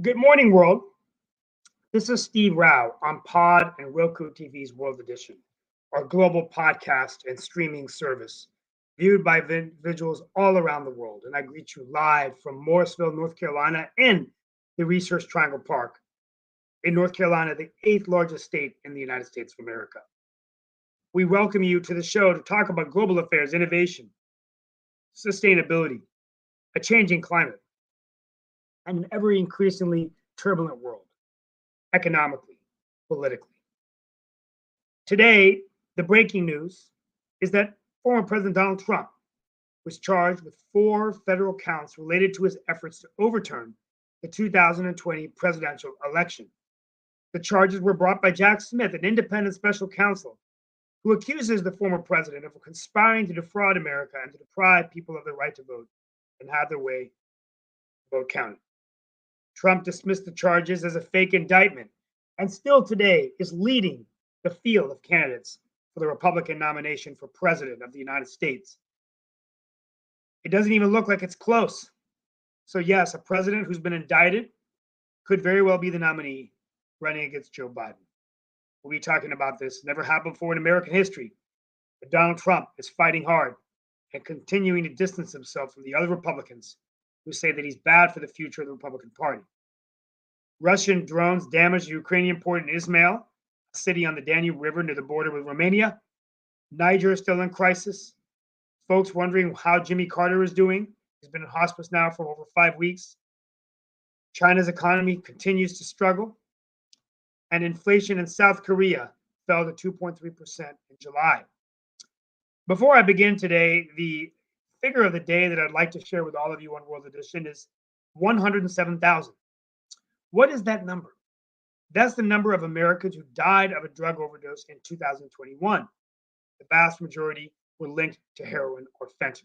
Good morning, world. This is Steve Rao on Pod and Roku TV's World Edition, our global podcast and streaming service, viewed by individuals all around the world. And I greet you live from Morrisville, North Carolina, in the Research Triangle Park in North Carolina, the eighth largest state in the United States of America. We welcome you to the show to talk about global affairs, innovation, sustainability, a changing climate, and an ever increasingly turbulent world, economically, politically. Today, the breaking news is that former President Donald Trump was charged with 4 federal counts related to his efforts to overturn the 2020 presidential election. The charges were brought by Jack Smith, an independent special counsel, who accuses the former president of conspiring to defraud America and to deprive people of their right to vote and have their vote counted. Trump dismissed the charges as a fake indictment and still today is leading the field of candidates for the Republican nomination for president of the United States. It doesn't even look like it's close. So, yes, a president who's been indicted could very well be the nominee running against Joe Biden. We'll be talking about this. Never happened before in American history. But Donald Trump is fighting hard and continuing to distance himself from the other Republicans who say that he's bad for the future of the Republican Party. Russian drones damaged the Ukrainian port in Izmail, a city on the Danube River near the border with Romania. Niger is still in crisis. Folks wondering how Jimmy Carter is doing. He's been in hospice now for over 5 weeks. China's economy continues to struggle. And inflation in South Korea fell to 2.3% in July. Before I begin today, the figure of the day that I'd like to share with all of you on World Edition is 107,000. What is that number? That's the number of Americans who died of a drug overdose in 2021. The vast majority were linked to heroin or fentanyl.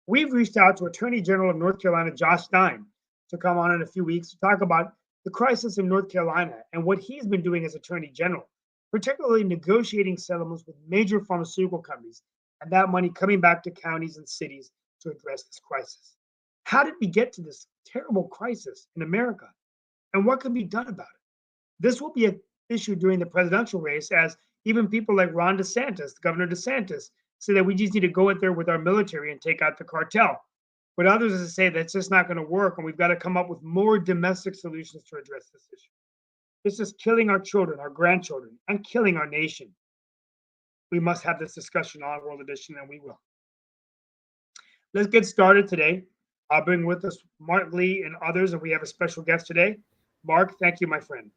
We've reached out to Attorney General of North Carolina, Josh Stein, to come on in a few weeks to talk about the crisis in North Carolina and what he's been doing as Attorney General, particularly negotiating settlements with major pharmaceutical companies and that money coming back to counties and cities to address this crisis. How did we get to this terrible crisis in America? And what can be done about it? This will be an issue during the presidential race, as even people like Ron DeSantis, Governor DeSantis, say that we just need to go out there with our military and take out the cartel. But others say that's just not going to work, and we've got to come up with more domestic solutions to address this issue. This is killing our children, our grandchildren, and killing our nation. We must have this discussion on World Edition, and we will. Let's get started today. I'll bring with us Mark Lee and others, and we have a special guest today. Mark, thank you, my friend.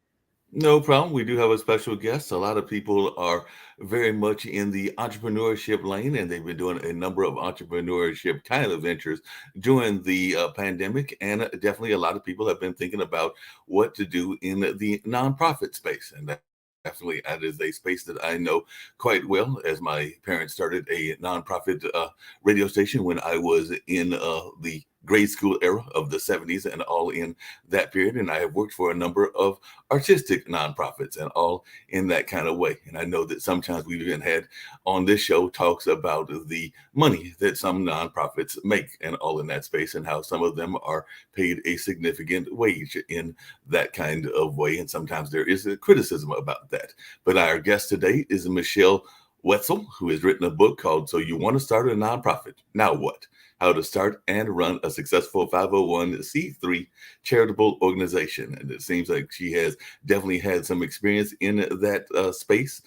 No problem. We do have a special guest. A lot of people are very much in the entrepreneurship lane, and they've been doing a number of entrepreneurship kind of ventures during the pandemic. And definitely a lot of people have been thinking about what to do in the nonprofit space. And definitely that is a space that I know quite well, as my parents started a nonprofit radio station when I was in the grade school era of the 70s and all in that period. And I have worked for a number of artistic nonprofits and all in that kind of way. And I know that sometimes we've even had on this show talks about the money that some nonprofits make and all in that space, and how some of them are paid a significant wage in that kind of way. And sometimes there is a criticism about that. But our guest today is Michelle Wetzel, who has written a book called So You Want to Start a Nonprofit? Now What? How to Start and Run a Successful 501c3 charitable organization. And it seems like she has definitely had some experience in that space,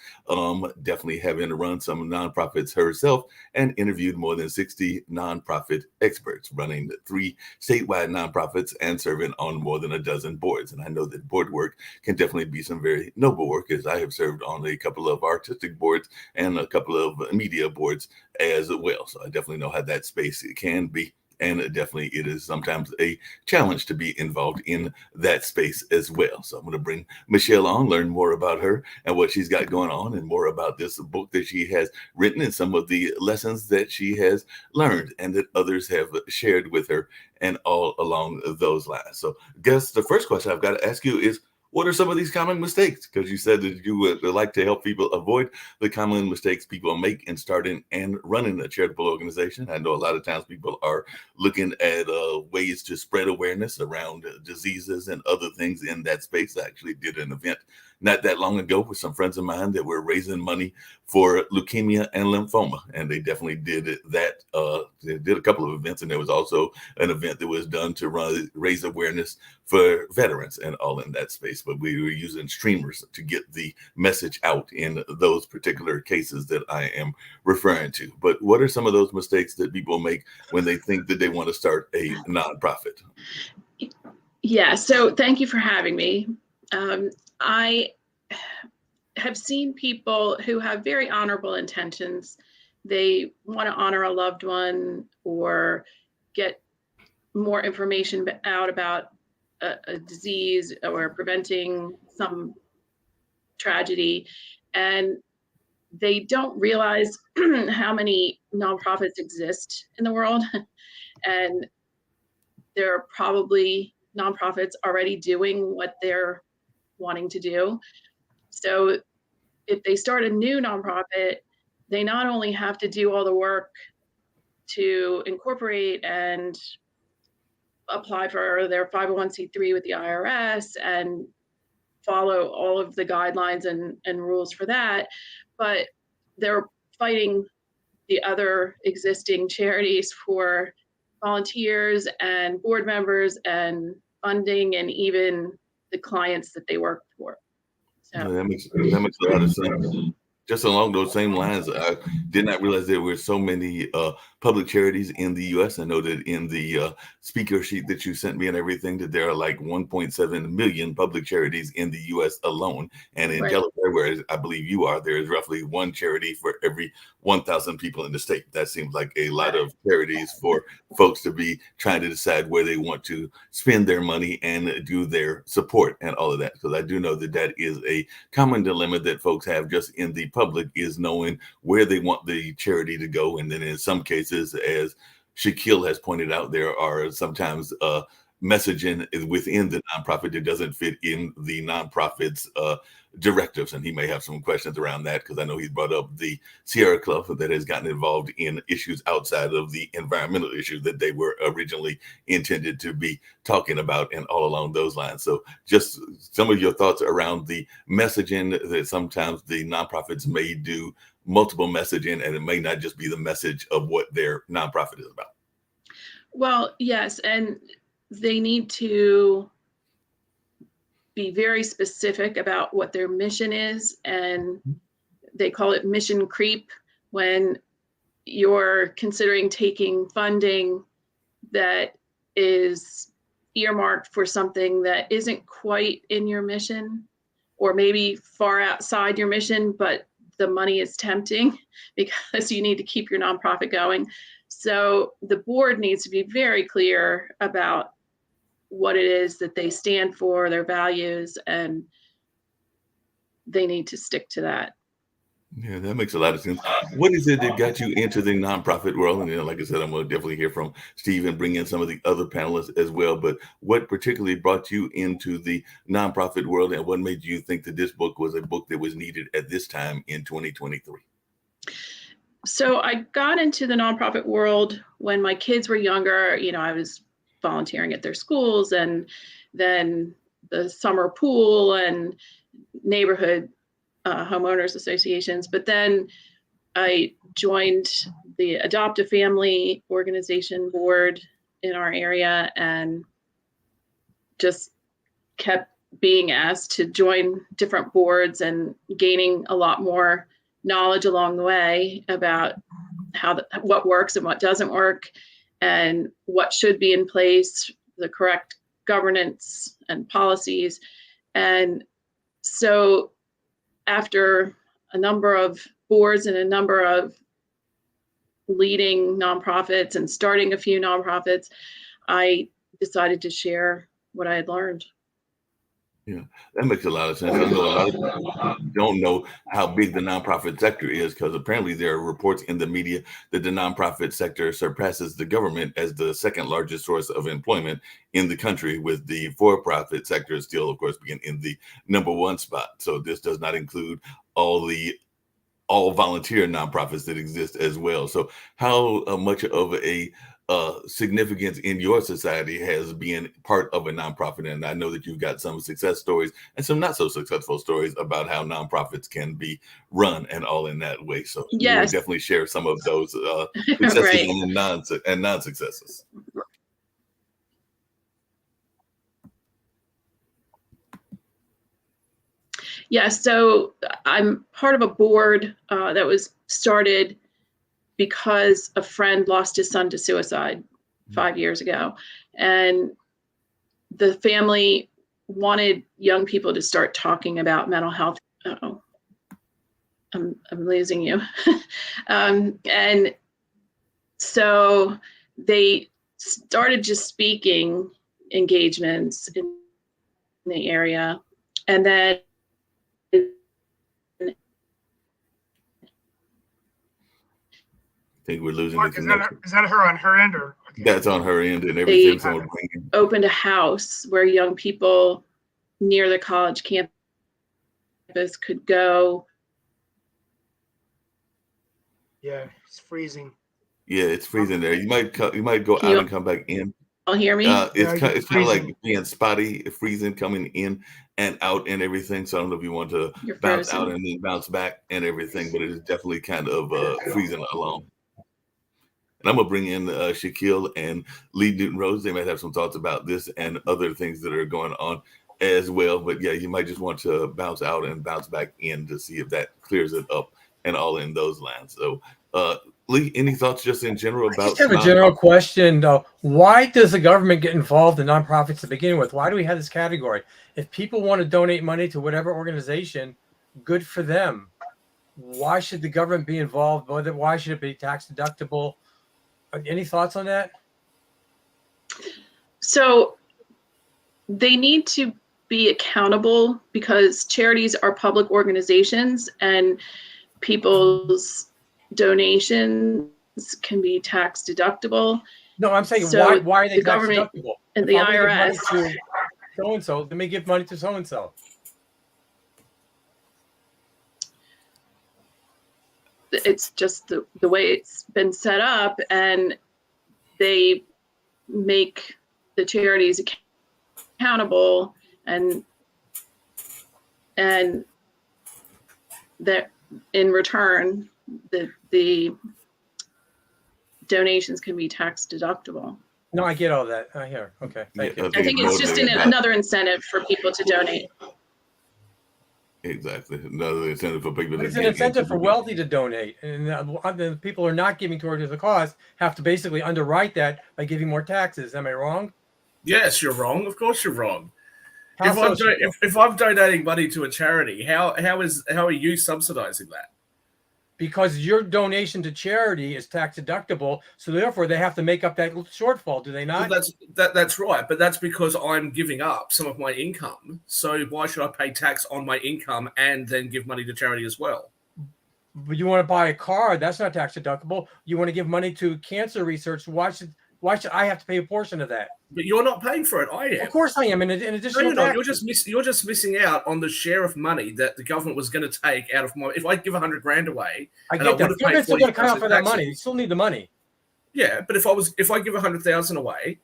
definitely having run some nonprofits herself and interviewed more than 60 nonprofit experts, running 3 statewide nonprofits and serving on more than a dozen boards. And I know that board work can definitely be some very noble work, as I have served on a couple of artistic boards and a couple of media boards as well. So I definitely know how that space can be. And definitely it is sometimes a challenge to be involved in that space as well. So I'm going to bring Michelle on, learn more about her and what she's got going on, and more about this book that she has written and some of the lessons that she has learned and that others have shared with her, and all along those lines. So I guess the first question I've got to ask you is, What are some of these common mistakes? Because you said that you would like to help people avoid the common mistakes people make in starting and running a charitable organization. I know a lot of times people are looking at ways to spread awareness around diseases and other things in that space. I actually did an event not that long ago with some friends of mine that were raising money for leukemia and lymphoma, and they definitely did that. They did a couple of events, and there was also an event that was done to raise awareness for veterans and all in that space. But we were using streamers to get the message out in those particular cases that I am referring to. But what are some of those mistakes that people make when they think that they want to start a nonprofit? Yeah, so thank you for having me. I have seen people who have very honorable intentions. They want to honor a loved one or get more information out about a disease or preventing some tragedy, and they don't realize how many nonprofits exist in the world. And there are probably nonprofits already doing what they're wanting to do. So if they start a new nonprofit, they not only have to do all the work to incorporate and apply for their 501c3 with the IRS and follow all of the guidelines and rules for that, but they're fighting the other existing charities for volunteers and board members and funding and even the clients that they work for. So That makes a lot of sense. Just along those same lines, I did not realize there were so many public charities in the U.S. I know that in the speaker sheet that you sent me and everything, that there are like 1.7 million public charities in the U.S. alone. And in right. Delaware, where I believe you are, there is roughly one charity for every 1,000 people in the state. That seems like a lot of charities for folks to be trying to decide where they want to spend their money and do their support and all of that. Because I do know that that is a common dilemma that folks have just in the public, is knowing where they want the charity to go. And then in some cases, as Shaquille has pointed out, there are sometimes messaging within the nonprofit that doesn't fit in the nonprofit's directives. And he may have some questions around that, because I know he's brought up the Sierra Club that has gotten involved in issues outside of the environmental issues that they were originally intended to be talking about, and all along those lines. So just some of your thoughts around the messaging that sometimes the nonprofits may do multiple messaging, and it may not just be the message of what their nonprofit is about. Well, yes, and they need to be very specific about what their mission is, and they call it mission creep when you're considering taking funding that is earmarked for something that isn't quite in your mission, or maybe far outside your mission, but the money is tempting because you need to keep your nonprofit going. So the board needs to be very clear about what it is that they stand for, their values, and they need to stick to that. Yeah, that makes a lot of sense. What is it that got you into the nonprofit world? And like I said, I'm going to definitely hear from Steve and bring in some of the other panelists as well. But what particularly brought you into the nonprofit world, and what made you think that this book was a book that was needed at this time in 2023? So I got into the nonprofit world when my kids were younger. I was volunteering at their schools, and then the summer pool and neighborhood homeowners associations. But then I joined the Adopt a Family organization board in our area, and just kept being asked to join different boards and gaining a lot more knowledge along the way about what works and what doesn't work, and what should be in place, the correct governance and policies. And so after a number of boards and a number of leading nonprofits and starting a few nonprofits, I decided to share what I had learned. Yeah, that makes a lot of sense. I know a lot of people don't know how big the nonprofit sector is because apparently there are reports in the media that the nonprofit sector surpasses the government as the second largest source of employment in the country, with the for-profit sector still, of course, being in the number one spot. So this does not include all volunteer nonprofits that exist as well. So how much of a significance in your society has been part of a nonprofit? And I know that you've got some success stories and some not so successful stories about how nonprofits can be run and all in that way. So you would Yes. definitely share some of those successes Right. and non-successes. Yeah, so I'm part of a board that was started because a friend lost his son to suicide 5 years ago. And the family wanted young people to start talking about mental health. Uh-oh, I'm losing you. And so they started just speaking engagements in the area. And then I think we're losing Mark, the is connection. that her on her end or? Okay. That's on her end and everything. So opened a house where young people near the college campus could go. Yeah, it's freezing. yeah, it's freezing there. You might go Can out you and come back in. all hear me? Yeah, It's kind of like freezing. being spotty, freezing, coming in and out and everything. So I don't know if you want to You're bounce frozen. out and then bounce back and everything, but it is definitely kind of freezing along. And I'm gonna bring in Shaquille and Lee Newton Rose. They might have some thoughts about this and other things that are going on as well. But yeah, you might just want to bounce out and bounce back in to see if that clears it up and all in those lines. So Lee, any thoughts just in general about? I just have a general question. Why does the government get involved in nonprofits to begin with? Why do we have this category? If people want to donate money to whatever organization, good for them. Why should the government be involved? Why should it be tax deductible? Any thoughts on that? So they need to be accountable because charities are public organizations and people's donations can be tax deductible. No, I'm saying So why are they the tax government deductible? and If the I wanna give money IRS. to so-and-so, let me give money to so-and-so. It's just the way it's been set up, and they make the charities accountable, and that in return the donations can be tax deductible. No, I get all that. I hear. Okay, thank Yeah, you. I think it's just another incentive for people to donate. Exactly, another incentive for people. It's an incentive for wealthy to donate, and the people who are not giving towards the cause have to basically underwrite that by giving more taxes. Am I wrong? Yes, you're wrong. Of course, you're wrong. How so? If I'm donating money to a charity, how are you subsidizing that? Because your donation to charity is tax deductible, so therefore they have to make up that shortfall, do they not? Well, that's right, but that's because I'm giving up some of my income. So why should I pay tax on my income and then give money to charity as well? But you want to buy a car, that's not tax deductible. You want to give money to cancer research, why should I have to pay a portion of that? But you're not paying for it. I am. Of course I am. In addition, No, you're not. You're just missing out on the share of money that the government was going to take out of my. If I give $100,000 away, I get that. The government's still going to come out for that money. You still need the money. Yeah, but if I give $100,000 away,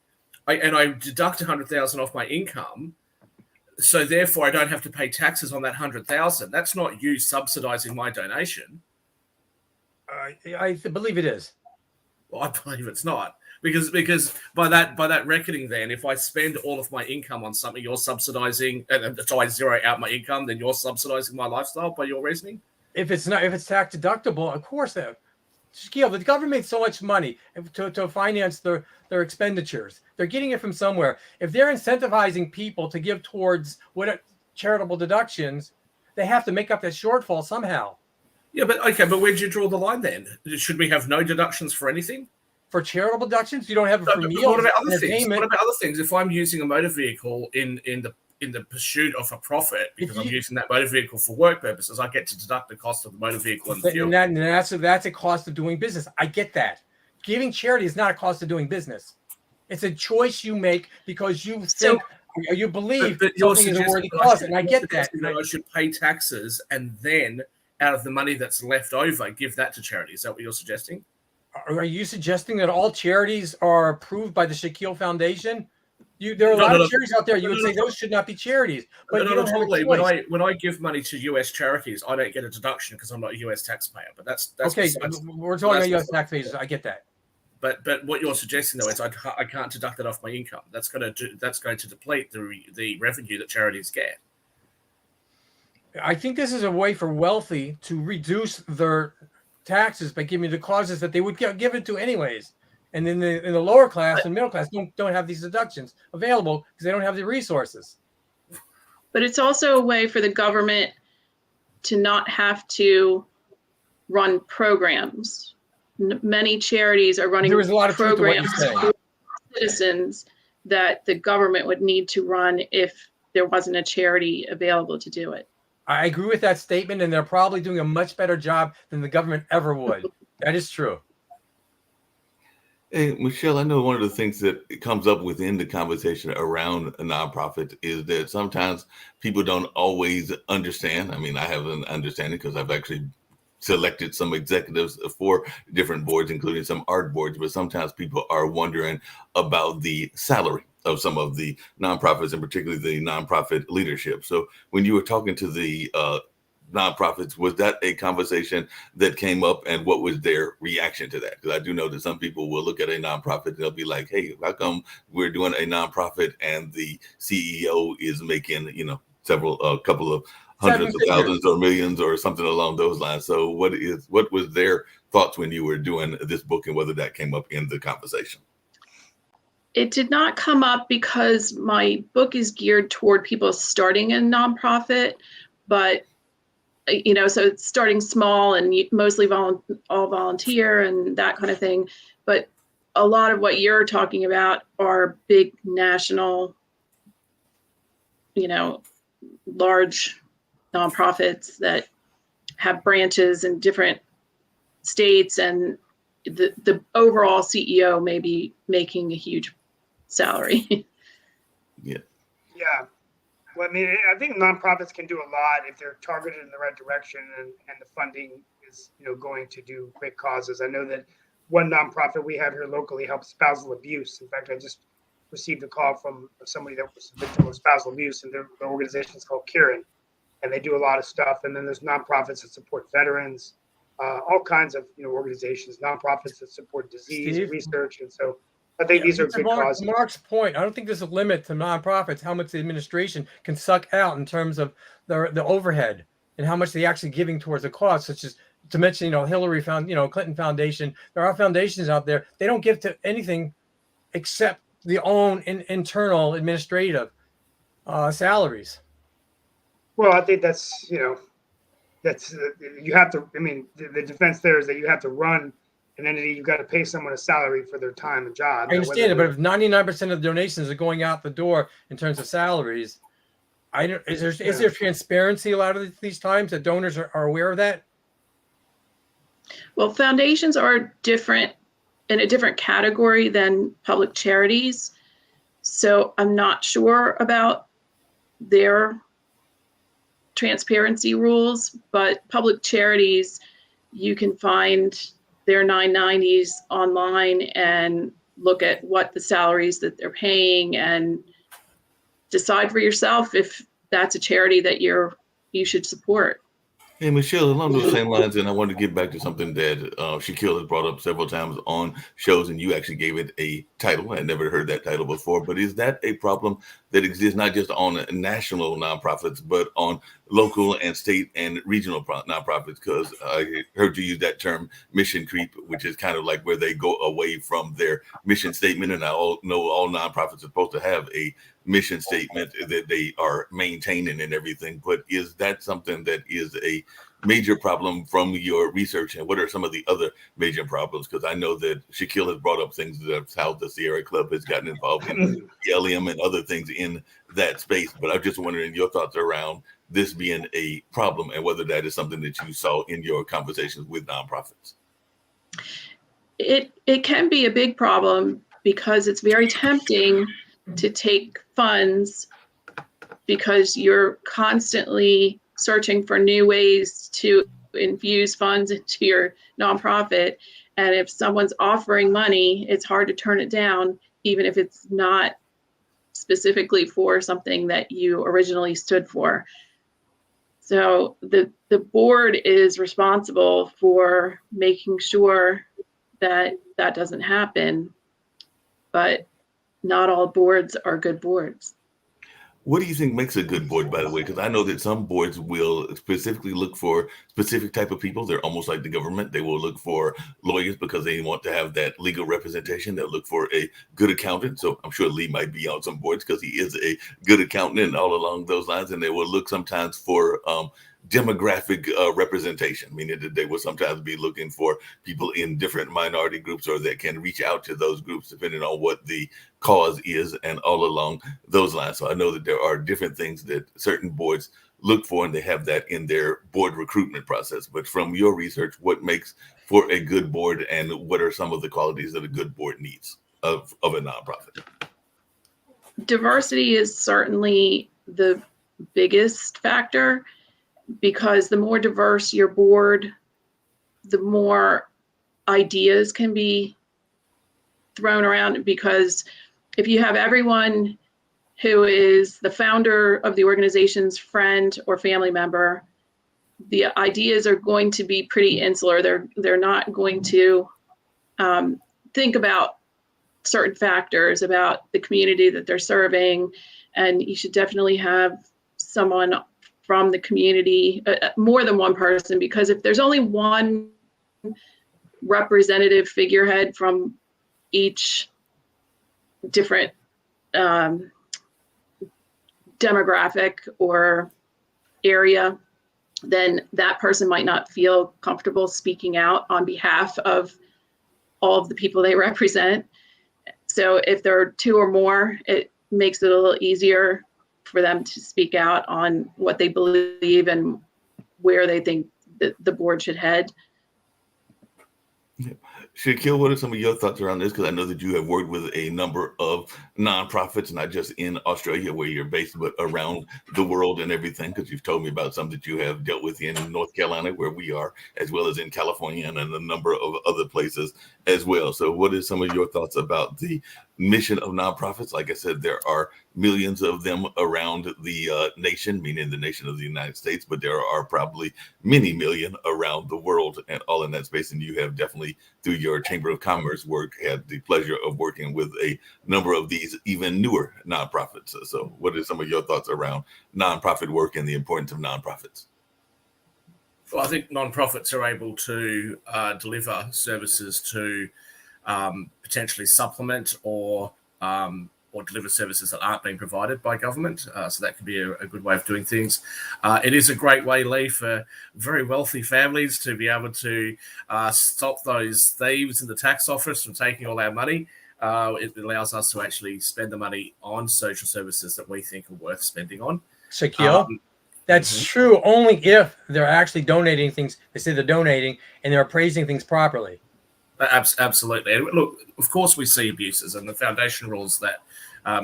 and I deduct $100,000 off my income, so therefore I don't have to pay taxes on that $100,000. That's not you subsidizing my donation. I believe it is. Well, I believe it's not. Because by that reckoning, then if I spend all of my income on something, you're subsidizing, and so I zero out my income, then you're subsidizing my lifestyle by your reasoning. If it's tax deductible, of course that. Shaquille, the government makes so much money to finance their expenditures. They're getting it from somewhere. If they're incentivizing people to give towards charitable deductions, they have to make up that shortfall somehow. Yeah, but where'd you draw the line then? Should we have no deductions for anything? For charitable deductions, you don't have it for meals. What about other things? What about other things? If I'm using a motor vehicle in in the pursuit of a profit because I'm you- using that motor vehicle for work purposes, I get to deduct the cost of the motor vehicle and the fuel. And that's a cost of doing business. I get that. Giving charity is not a cost of doing business. It's a choice you make because you think you believe you're something is a suggesting worthy that cause, and I get that. I should pay taxes and then out of the money that's left over, give that to charity. Is that what you're suggesting? Are you suggesting that all charities are approved by the Shaquille Foundation? There are a lot of charities out there. You would say those should not be charities, but you don't have a choice. When I give money to US charities, I don't get a deduction because I'm not a US taxpayer. But that's okay. We're talking about US taxpayers. I get that. But what you're suggesting though is I can't deduct that off my income. That's going to deplete the revenue that charities get. I think this is a way for wealthy to reduce their taxes by giving the causes that they would give it to anyways. And then in the lower class and middle class don't have these deductions available because they don't have the resources. But it's also a way for the government to not have to run programs. Many charities are running There was a lot of truth to what you're programs saying. for citizens that the government would need to run if there wasn't a charity available to do it. I agree with that statement, and they're probably doing a much better job than the government ever would. That is true. Hey, Michelle, I know one of the things that comes up within the conversation around a nonprofit is that sometimes people don't always understand. I mean, I have an understanding because I've actually selected some executives for different boards, including some art boards, but sometimes people are wondering about the salary of some of the nonprofits and particularly the nonprofit leadership. So when you were talking to the nonprofits, was that a conversation that came up and what was their reaction to that? Because I do know that some people will look at a nonprofit and they'll be like, hey, how come we're doing a nonprofit and the CEO is making, a couple of hundreds of thousands or millions or something along those lines. So what was their thoughts when you were doing this book and whether that came up in the conversation? It did not come up because my book is geared toward people starting a nonprofit, but so it's starting small and mostly all volunteer and that kind of thing. But a lot of what you're talking about are big national, large nonprofits that have branches in different states, and the overall CEO may be making a huge salary. Yeah. Well, I mean, I think nonprofits can do a lot if they're targeted in the right direction and the funding is, going to do great causes. I know that one nonprofit we have here locally helps spousal abuse. In fact, I just received a call from somebody that was a victim of spousal abuse, and their organization is called Kieran, and they do a lot of stuff. And then there's nonprofits that support veterans, all kinds of organizations, nonprofits that support disease research, and so I think these are good causes. Mark's point, I don't think there's a limit to nonprofits, how much the administration can suck out in terms of the overhead and how much they're actually giving towards a cause, such as to mention, Hillary Clinton Foundation. There are foundations out there. They don't give to anything except the own internal administrative salaries. Well, I think that's, that's you have to, I mean, the defense there is that you have to run an entity, you've got to pay someone a salary for their time and job. I understand it, but if 99% of the donations are going out the door in terms of salaries, is there transparency a lot of these times that donors are aware of that? Well, foundations are different in a different category than public charities. So I'm not sure about their transparency rules, but public charities, you can find their 990s online and look at what the salaries that they're paying and decide for yourself if that's a charity that you should support. Hey, Michelle, along those same lines, and I wanted to get back to something that Shaquille has brought up several times on shows, and you actually gave it a title. I never heard that title before, but is that a problem that exists not just on national nonprofits, but on local and state and regional nonprofits? Because I heard you use that term mission creep, which is kind of like where they go away from their mission statement. And I know all nonprofits are supposed to have a mission statement that they are maintaining and everything. But is that something that is a major problem from your research, and what are some of the other major problems? Because I know that Shaquille has brought up things that how the Sierra Club has gotten involved in LM and other things in that space. But I'm just wondering your thoughts around this being a problem and whether that is something that you saw in your conversations with nonprofits. It can be a big problem because it's very tempting to take funds because you're constantly searching for new ways to infuse funds into your nonprofit. And if someone's offering money, it's hard to turn it down, even if it's not specifically for something that you originally stood for. So the board is responsible for making sure that that doesn't happen, but not all boards are good boards. What do you think makes a good board, by the way? Because I know that some boards will specifically look for specific type of people. They're almost like the government. They will look for lawyers because they want to have that legal representation. They'll look for a good accountant. So I'm sure Lee might be on some boards because he is a good accountant and all along those lines. And they will look sometimes for demographic representation, meaning that they will sometimes be looking for people in different minority groups or that can reach out to those groups depending on what the cause is and all along those lines. So I know that there are different things that certain boards look for and they have that in their board recruitment process. But from your research, what makes for a good board and what are some of the qualities that a good board needs of a nonprofit? Diversity is certainly the biggest factor, because the more diverse your board, the more ideas can be thrown around. Because if you have everyone who is the founder of the organization's friend or family member, the ideas are going to be pretty insular. They're not going to think about certain factors about the community that they're serving. And you should definitely have someone from the community, more than one person, because if there's only one representative figurehead from each different demographic or area, then that person might not feel comfortable speaking out on behalf of all of the people they represent. So if there are two or more, it makes it a little easier for them to speak out on what they believe and where they think that the board should head. Shaquille, what are some of your thoughts around this? Because I know that you have worked with a number of nonprofits, not just in Australia where you're based, but around the world and everything. Because you've told me about some that you have dealt with in North Carolina, where we are, as well as in California and a number of other places as well. So what is some of your thoughts about the mission of nonprofits? Like I said, there are millions of them around the nation, meaning the nation of the United States, but there are probably many million around the world and all in that space. And you have definitely, through your Chamber of Commerce work, had the pleasure of working with a number of these even newer nonprofits. So what are some of your thoughts around nonprofit work and the importance of nonprofits? Well, I think nonprofits are able to deliver services to potentially supplement or deliver services that aren't being provided by government. So that could be a good way of doing things. It is a great way, Lee, for very wealthy families to be able to stop those thieves in the tax office from taking all our money. It allows us to actually spend the money on social services that we think are worth spending on. Shaquille, that's true only if they're actually donating things. They say they're donating and they're appraising things properly. Absolutely. And look, of course, we see abuses, and the foundation rules that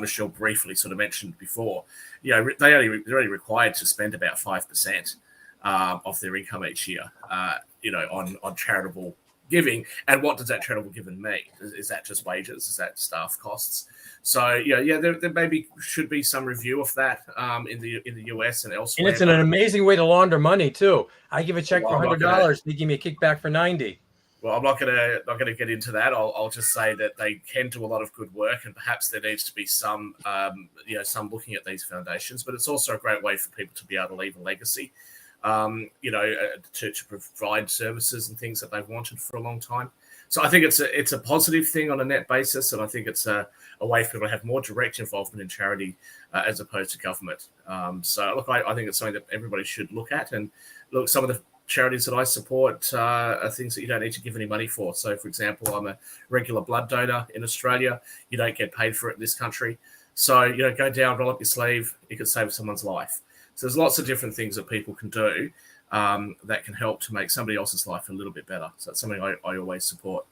Michelle briefly sort of mentioned before. You know, they're only required to spend about 5% of their income each year. On charitable giving. And what does that charitable giving mean? Is that just wages? Is that staff costs? So there maybe should be some review of that in the US and elsewhere. And it's an amazing way to launder money too. I give a check for $100, they give me a kickback for $90. Well, I'm not gonna get into that. I'll just say that they can do a lot of good work, and perhaps there needs to be some looking at these foundations. But it's also a great way for people to be able to leave a legacy, to provide services and things that they've wanted for a long time. So I think it's a positive thing on a net basis, and I think it's a way for people to have more direct involvement in charity as opposed to government. So look, I think it's something that everybody should look at, and look, some of the charities that I support are things that you don't need to give any money for. So, for example, I'm a regular blood donor in Australia. You don't get paid for it in this country. So, go down, roll up your sleeve. You could save someone's life. So there's lots of different things that people can do that can help to make somebody else's life a little bit better. So that's something I always support.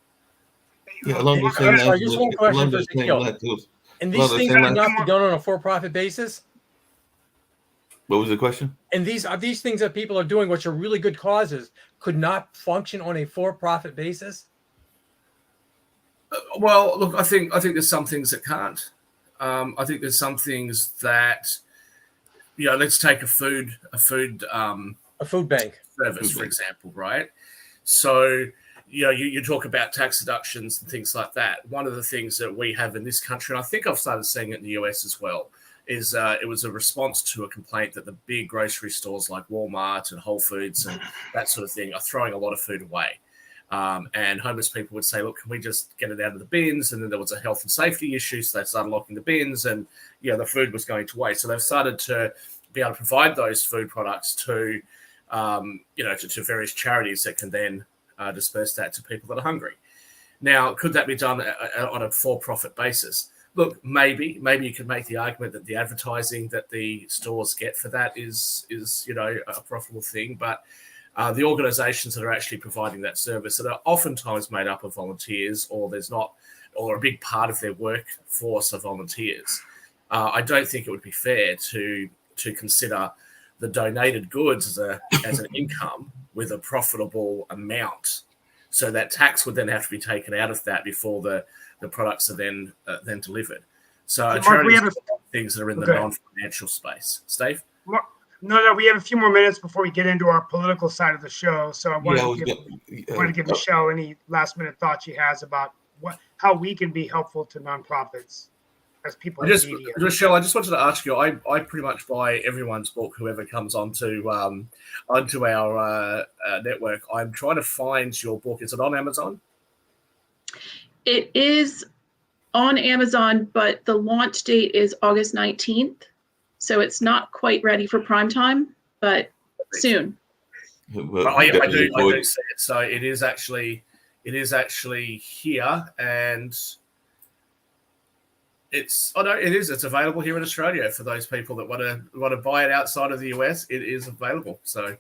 Yeah, along the same Sorry, lines, just one question along for the same Ezekiel. lines, too. And Well, these the things same are line- not done on a for-profit basis. What was the question? And these things that people are doing, which are really good causes, could not function on a for-profit basis. Well, look, I think there's some things that can't. I think there's some things that, let's take a food A food bank. service, for example, right? So, you talk about tax deductions and things like that. One of the things that we have in this country, and I think I've started seeing it in the US as well, is it was a response to a complaint that the big grocery stores like Walmart and Whole Foods and that sort of thing are throwing a lot of food away. And homeless people would say, look, can we just get it out of the bins? And then there was a health and safety issue, so they started locking the bins and, the food was going to waste. So they've started to be able to provide those food products to, to various charities that can then disperse that to people that are hungry. Now, could that be done on a for-profit basis? Look, maybe you could make the argument that the advertising that the stores get for that is a profitable thing, but the organisations that are actually providing that service that are oftentimes made up of volunteers, or a big part of their workforce are volunteers. I don't think it would be fair to consider the donated goods as an income with a profitable amount. So that tax would then have to be taken out of that before the products are then delivered. So Mark, charities have things that are in the non-financial space. Steve? No, we have a few more minutes before we get into our political side of the show. So I wanted to give Michelle any last-minute thoughts she has about how we can be helpful to nonprofits as people in media. Michelle, I just wanted to ask you, I pretty much buy everyone's book, whoever comes onto our network. I'm trying to find your book. Is it on Amazon? It is on Amazon, but the launch date is August 19th. So it's not quite ready for prime time, but soon. I do see it. So it is actually here, and it's available here in Australia for those people that want to buy it outside of the US. It is available. So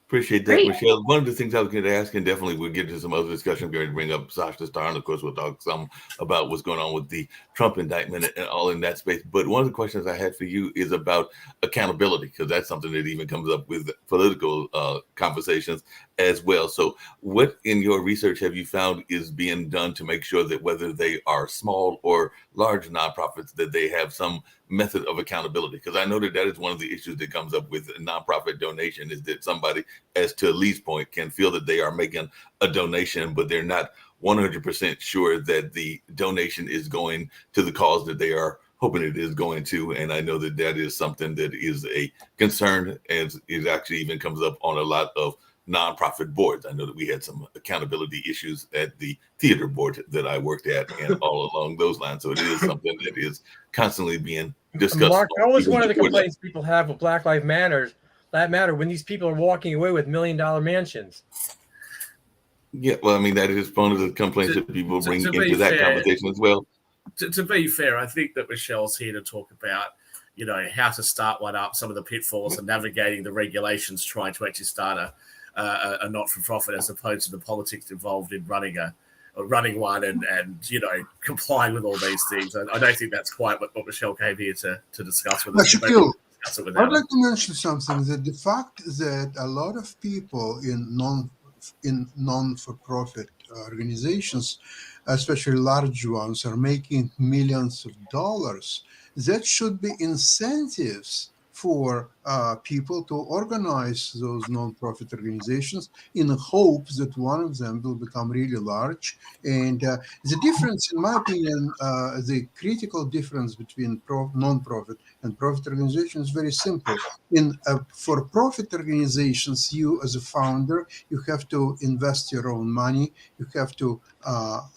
appreciate that, Great. Michelle. One of the things I was going to ask, and definitely we'll get to some other discussion, we're going to bring up Sasha Starr, and of course we'll talk some about what's going on with the Trump indictment and all in that space. But one of the questions I had for you is about accountability, because that's something that even comes up with political conversations as well. So what in your research have you found is being done to make sure that whether they are small or large nonprofits, that they have some method of accountability? Because I know that is one of the issues that comes up with nonprofit donation, is that somebody, as to Lee's point, can feel that they are making a donation, but they're not 100% sure that the donation is going to the cause that they are hoping it is going to. And I know that is something that is a concern, and it actually even comes up on a lot of nonprofit boards. I know that we had some accountability issues at the theater board that I worked at, and all along those lines. So it is something that is constantly being discussed. Mark, that was one of the complaints people have with Black Lives Matter. When these people are walking away with $1 million mansions. Yeah, well, I mean, that is one of the complaints that people bring into that conversation as well. To be fair, I think that Michelle's here to talk about, how to start one up, some of the pitfalls and navigating the regulations, trying to actually start a not-for-profit, as opposed to the politics involved in running one and complying with all these things. I don't think that's quite what Michelle came here to discuss with us. I'd like to mention something, that the fact that a lot of people in non-for-profit organizations, especially large ones, are making millions of dollars, that should be incentives for people to organize those non-profit organizations in the hope that one of them will become really large. And the difference, in my opinion, the critical difference between non-profit and profit organizations is very simple. In for-profit organizations, you as a founder, you have to invest your own money. You have to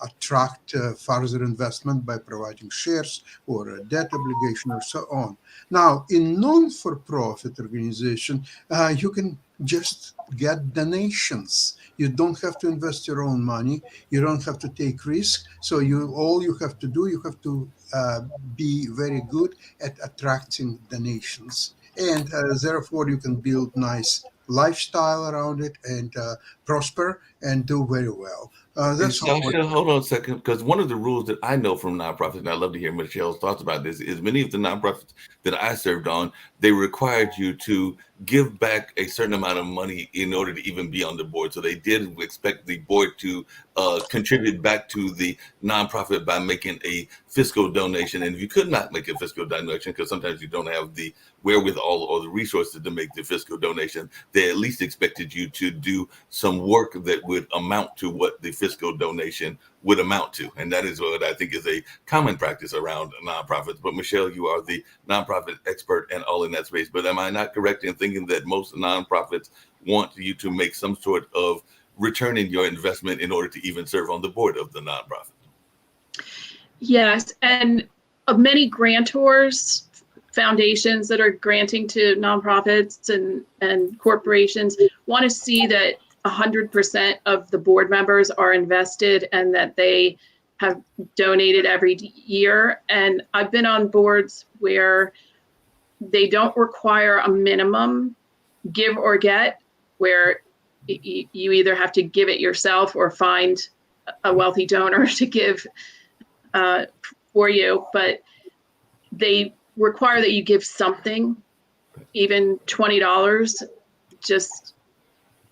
attract further investment by providing shares or a debt obligation or so on. Now, in non-for-profit organization, you can just get donations. You don't have to invest your own money. You don't have to take risk. So all you have to do, you have to be very good at attracting donations, and therefore you can build nice lifestyle around it and prosper and do very well. And That's all. Sasha, hold on a second, because one of the rules that I know from nonprofits, and I love to hear Michelle's thoughts about this, is many of the nonprofits that I served on, they required you to give back a certain amount of money in order to even be on the board. So they did expect the board to contribute back to the nonprofit by making a fiscal donation. And if you could not make a fiscal donation, because sometimes you don't have the wherewithal or the resources to make the fiscal donation, they at least expected you to do some work that would amount to what the fiscal donation would amount to. And that is what I think is a common practice around nonprofits. But Michelle, you are the nonprofit expert and all in that space. But am I not correct in thinking that most nonprofits want you to make some sort of return in your investment in order to even serve on the board of the nonprofit? Yes, and many grantors, foundations that are granting to nonprofits and corporations want to see that 100% of the board members are invested and that they have donated every year. And I've been on boards where they don't require a minimum give or get, where you either have to give it yourself or find a wealthy donor to give for you, but they require that you give something, even $20, just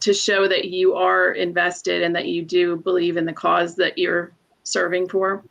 to show that you are invested and that you do believe in the cause that you're serving for.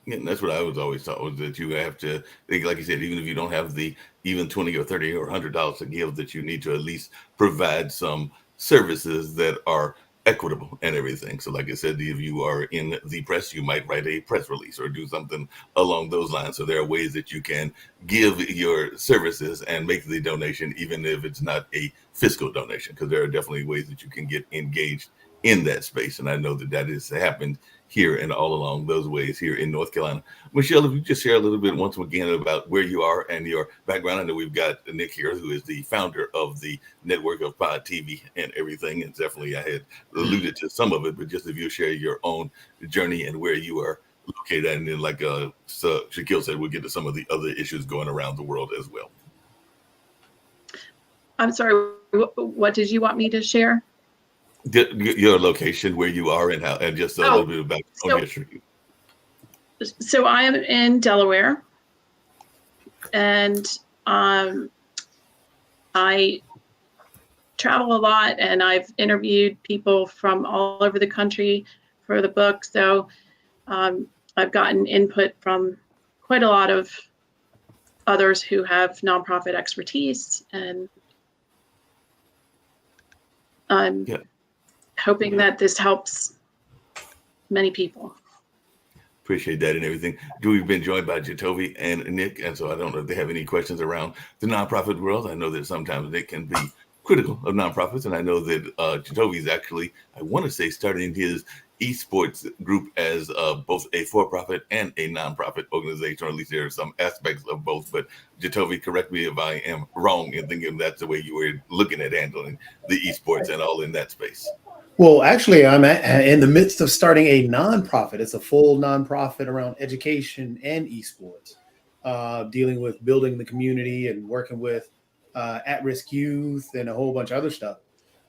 Yeah, and that's what I was always taught, was that you have to, like you said, even if you don't have the even 20 or 30 or $100 to give, that you need to at least provide some services that are equitable and everything. So like I said, if you are in the press, you might write a press release or do something along those lines. So there are ways that you can give your services and make the donation, even if it's not a fiscal donation, because there are definitely ways that you can get engaged in that space. And I know that that has happened here and all along those ways here in North Carolina. Michelle, if you just share a little bit once again about where you are and your background. I know we've got Nick here, who is the founder of the network of Pod TV and everything. And definitely I had alluded to some of it, but just if you share your own journey and where you are located. And then like so Shaquille said, we'll get to some of the other issues going around the world as well. I'm sorry, what did you want me to share? Your location, where you are, and how, and just a little bit about your own history. So I am in Delaware, and I travel a lot, and I've interviewed people from all over the country for the book. So I've gotten input from quite a lot of others who have nonprofit expertise, and I'm hoping that this helps many people. Appreciate that and everything. We've been joined by Jatovi and Nick, and so I don't know if they have any questions around the nonprofit world. I know that sometimes they can be critical of nonprofits, and I know that Jatovi is actually, I want to say, starting his esports group as both a for-profit and a nonprofit organization, or at least there are some aspects of both. But Jatovi, correct me if I am wrong in thinking that's the way you were looking at handling the esports and all in that space. Well, actually, I'm in the midst of starting a nonprofit. It's a full nonprofit around education and esports, dealing with building the community and working with at-risk youth and a whole bunch of other stuff.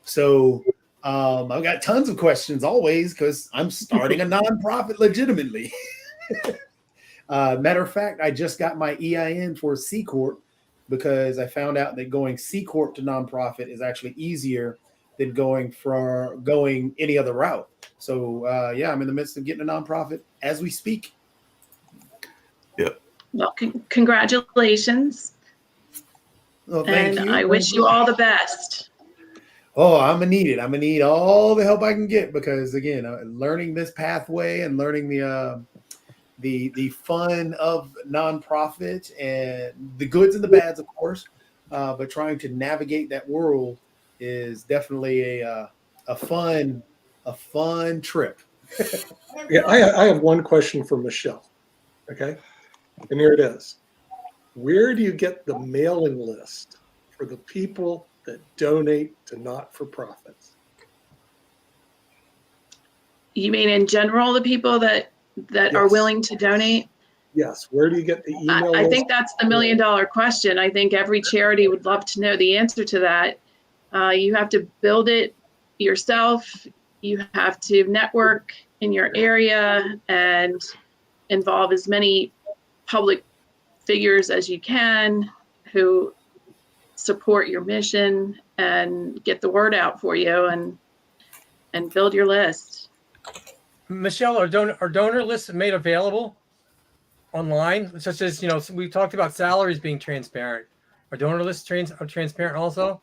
So I've got tons of questions always because I'm starting a nonprofit legitimately. Matter of fact, I just got my EIN for C Corp because I found out that going C Corp to nonprofit is actually easier than going any other route. So I'm in the midst of getting a nonprofit as we speak. Yeah. Well, congratulations. Oh, thank you. I wish you all the best. Oh, I'm gonna need it. I'm gonna need all the help I can get because again, learning this pathway and learning the fun of nonprofit and the goods and the bads, of course, but trying to navigate that world is definitely a fun trip. Yeah, I have one question for Michelle. Okay, and here it is. Where do you get the mailing list for the people that donate to not-for-profits? You mean in general, the people that are Yes. willing to donate? Yes. Where do you get the email I list? think that's the $1 million question. I think every charity would love to know the answer to that. You have to build it yourself. You have to network in your area and involve as many public figures as you can who support your mission and get the word out for you and build your list. Michelle, are donor lists made available online? Such as, we talked about salaries being transparent. Are donor lists transparent also?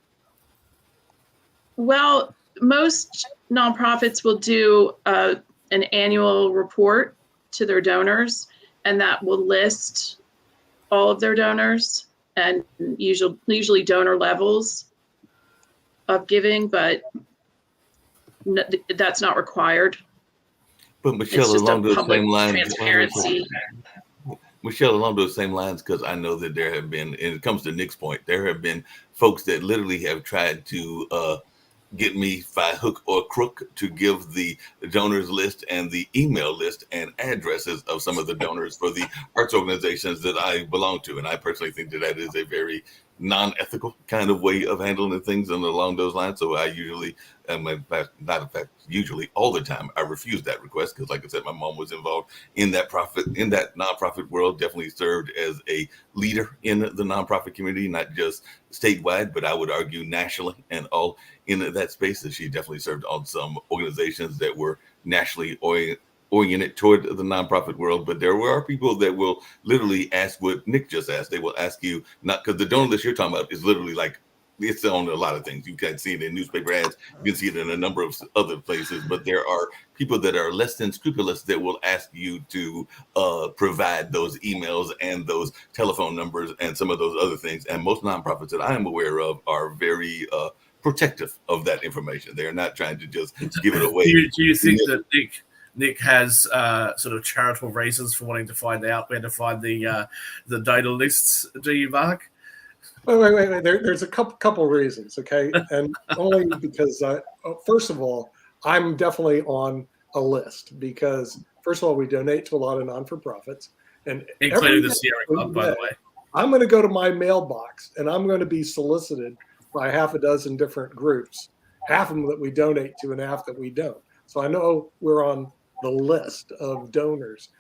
Well, most nonprofits will do an annual report to their donors, and that will list all of their donors and usually donor levels of giving, but that's not required. But It's Michelle, just a along those public same lines, transparency. Michelle, along those same lines, because I know that there have been, and it comes to Nick's point, there have been folks that literally have tried to get me by hook or crook to give the donors list and the email list and addresses of some of the donors for the arts organizations that I belong to. And I personally think that that is a very non-ethical kind of way of handling things and along those lines. So I usually, usually all the time, I refuse that request because, like I said, my mom was involved in that nonprofit world, definitely served as a leader in the nonprofit community, not just statewide, but I would argue nationally and all in that space. That she definitely served on some organizations that were nationally oriented toward the nonprofit world. But there are people that will literally ask what Nick just asked. They will ask you, not because the donor list you're talking about is literally like, it's on a lot of things. You can see it in newspaper ads. You can see it in a number of other places. But there are people that are less than scrupulous that will ask you to provide those emails and those telephone numbers and some of those other things. And most nonprofits that I am aware of are very protective of that information. They're not trying to just give it away. Do you think that Nick has sort of charitable reasons for wanting to find out where to find the data lists? Do you, Mark? Wait. There's a couple reasons, okay? And only because, first of all, I'm definitely on a list because, first of all, we donate to a lot of non-for-profits. And including the Sierra Club, by the way. I'm going to go to my mailbox and I'm going to be solicited by half a dozen different groups, half of them that we donate to and half that we don't. So I know we're on the list of donors,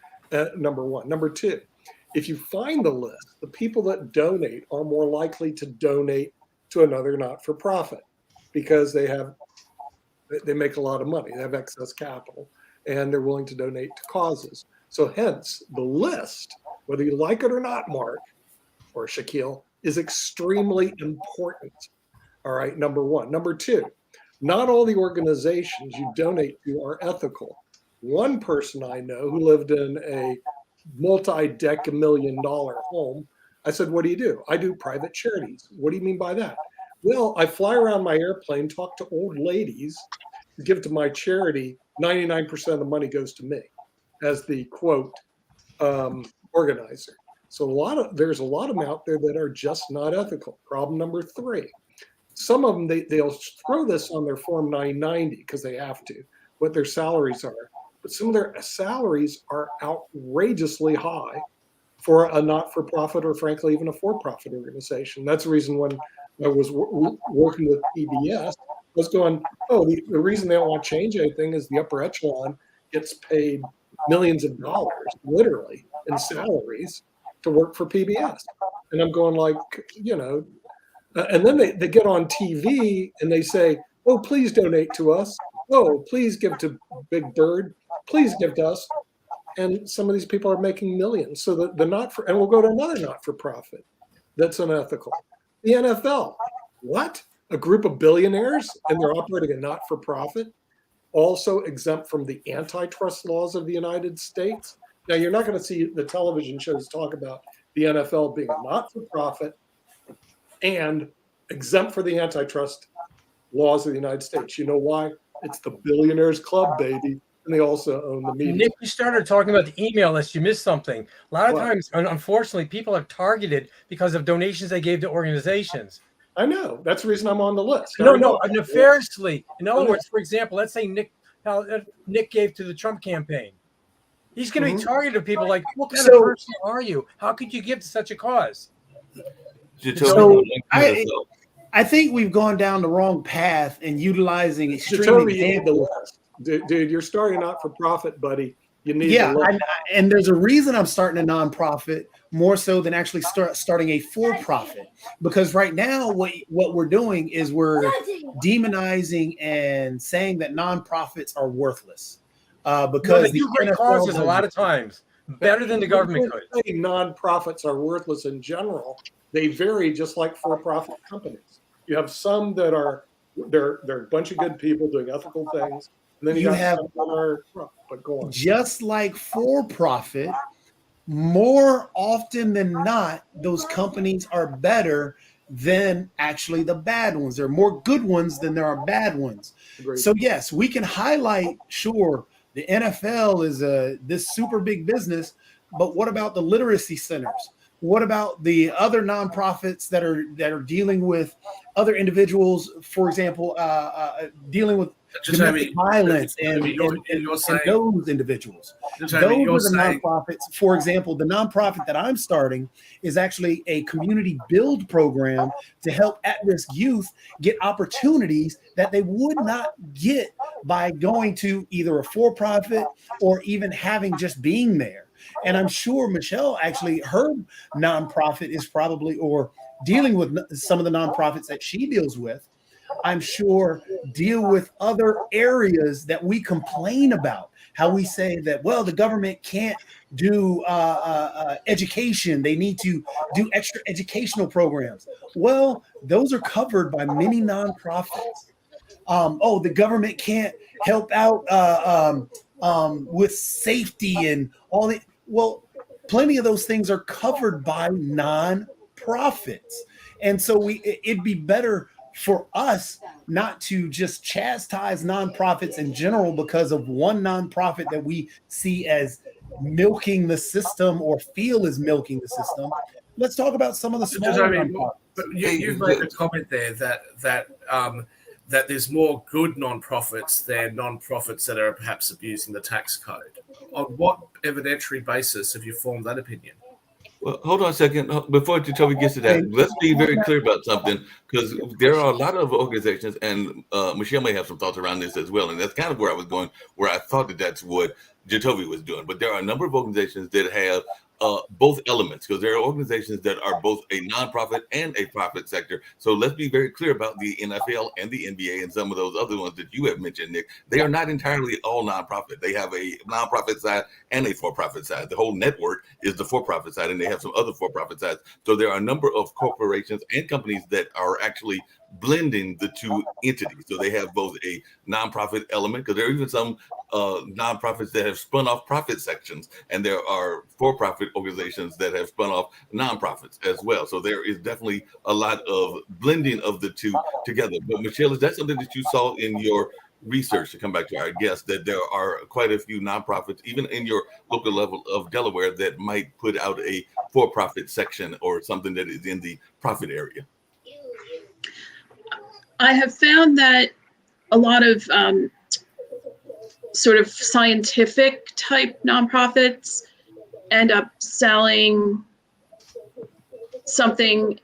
number one. Number two, if you find the list, the people that donate are more likely to donate to another not-for-profit because they make a lot of money. They have excess capital and they're willing to donate to causes. So hence the list, whether you like it or not, Mark or Shaquille, is extremely important. All right, number one. Number two, not all the organizations you donate to are ethical. One person I know who lived in a multi-million-dollar home, I said, what do you do? I do private charities. What do you mean by that? Well, I fly around my airplane, talk to old ladies, give to my charity. 99% of the money goes to me as the quote organizer. So there's a lot of them out there that are just not ethical. Problem number three. Some of them, they'll throw this on their Form 990 because they have to, what their salaries are. But some of their salaries are outrageously high for a not-for-profit or, frankly, even a for-profit organization. That's the reason when I was working with PBS, I was going, the reason they don't want to change anything is the upper echelon gets paid millions of dollars, literally, in salaries to work for PBS. And I'm going like, and then they get on TV and they say, oh, please donate to us. Oh, please give to Big Bird. Please give to us. And some of these people are making millions. So and we'll go to another not-for-profit that's unethical. The NFL. What? A group of billionaires and they're operating a not-for-profit, also exempt from the antitrust laws of the United States. Now, you're not going to see the television shows talk about the NFL being a not-for-profit and exempt for the antitrust laws of the United States. You know why? It's the Billionaires Club, baby. And they also own the media. Nick, you started talking about the email list. You missed something. A lot of times, unfortunately, people are targeted because of donations they gave to organizations. I know. That's the reason I'm on the list. No, I know. nefariously. In other I know. words, for example, let's say Nick gave to the Trump campaign. He's going to be targeted people like, what kind of person are you? How could you give to such a cause? So I think we've gone down the wrong path and utilizing extreme Jacoby, you need the examples. list. Dude, you're starting not for profit, buddy. You need Yeah, the list. and there's a reason I'm starting a nonprofit more so than actually starting a for-profit, because right now what we're doing is we're demonizing and saying that nonprofits are worthless because they do great causes a lot of times better than the government could. Nonprofits are worthless in general. They vary just like for-profit companies. You have some that are they're a bunch of good people doing ethical things, and then you have some that are but go on. Just like for-profit, more often than not, those companies are better than actually the bad ones. There are more good ones than there are bad ones. Agreed. So yes, we can highlight, sure, the NFL is this super big business, but what about the literacy centers? What about the other nonprofits that are dealing with other individuals, for example, dealing with domestic violence and those individuals? Those are the nonprofits. For example, the nonprofit that I'm starting is actually a community build program to help at-risk youth get opportunities that they would not get by going to either a for-profit or even having just being there. And I'm sure Michelle, actually, her nonprofit is probably, or dealing with some of the nonprofits that she deals with, I'm sure deal with other areas that we complain about. How we say that, well, the government can't do education. They need to do extra educational programs. Well, those are covered by many nonprofits. The government can't help out with safety and all the. Well, plenty of those things are covered by nonprofits. And so it'd be better for us not to just chastise nonprofits in general because of one nonprofit that we see as milking the system or feel is milking the system. Let's talk about some of the smaller nonprofits. But you've made a comment there that there's more good nonprofits than nonprofits that are perhaps abusing the tax code. On what evidentiary basis have you formed that opinion? Well, hold on a second. Before Jacoby gets to that, let's be very clear about something, because there are a lot of organizations, and Michelle may have some thoughts around this as well. And that's kind of where I was going, where I thought that that's what Jacoby was doing. But there are a number of organizations that have both elements, because there are organizations that are both a nonprofit and a profit sector. So let's be very clear about the NFL and the NBA and some of those other ones that you have mentioned, Nick. They are not entirely all nonprofit. They have a nonprofit side and a for-profit side. The whole network is the for-profit side, and they have some other for-profit sides. So there are a number of corporations and companies that are actually blending the two entities. So they have both a nonprofit element, because there are even some nonprofits that have spun off profit sections, and there are for-profit organizations that have spun off nonprofits as well. So there is definitely a lot of blending of the two together. But Michelle, is that something that you saw in your research, to come back to our guest, that there are quite a few nonprofits, even in your local level of Delaware, that might put out a for-profit section or something that is in the profit area? I have found that a lot of sort of scientific type nonprofits end up selling something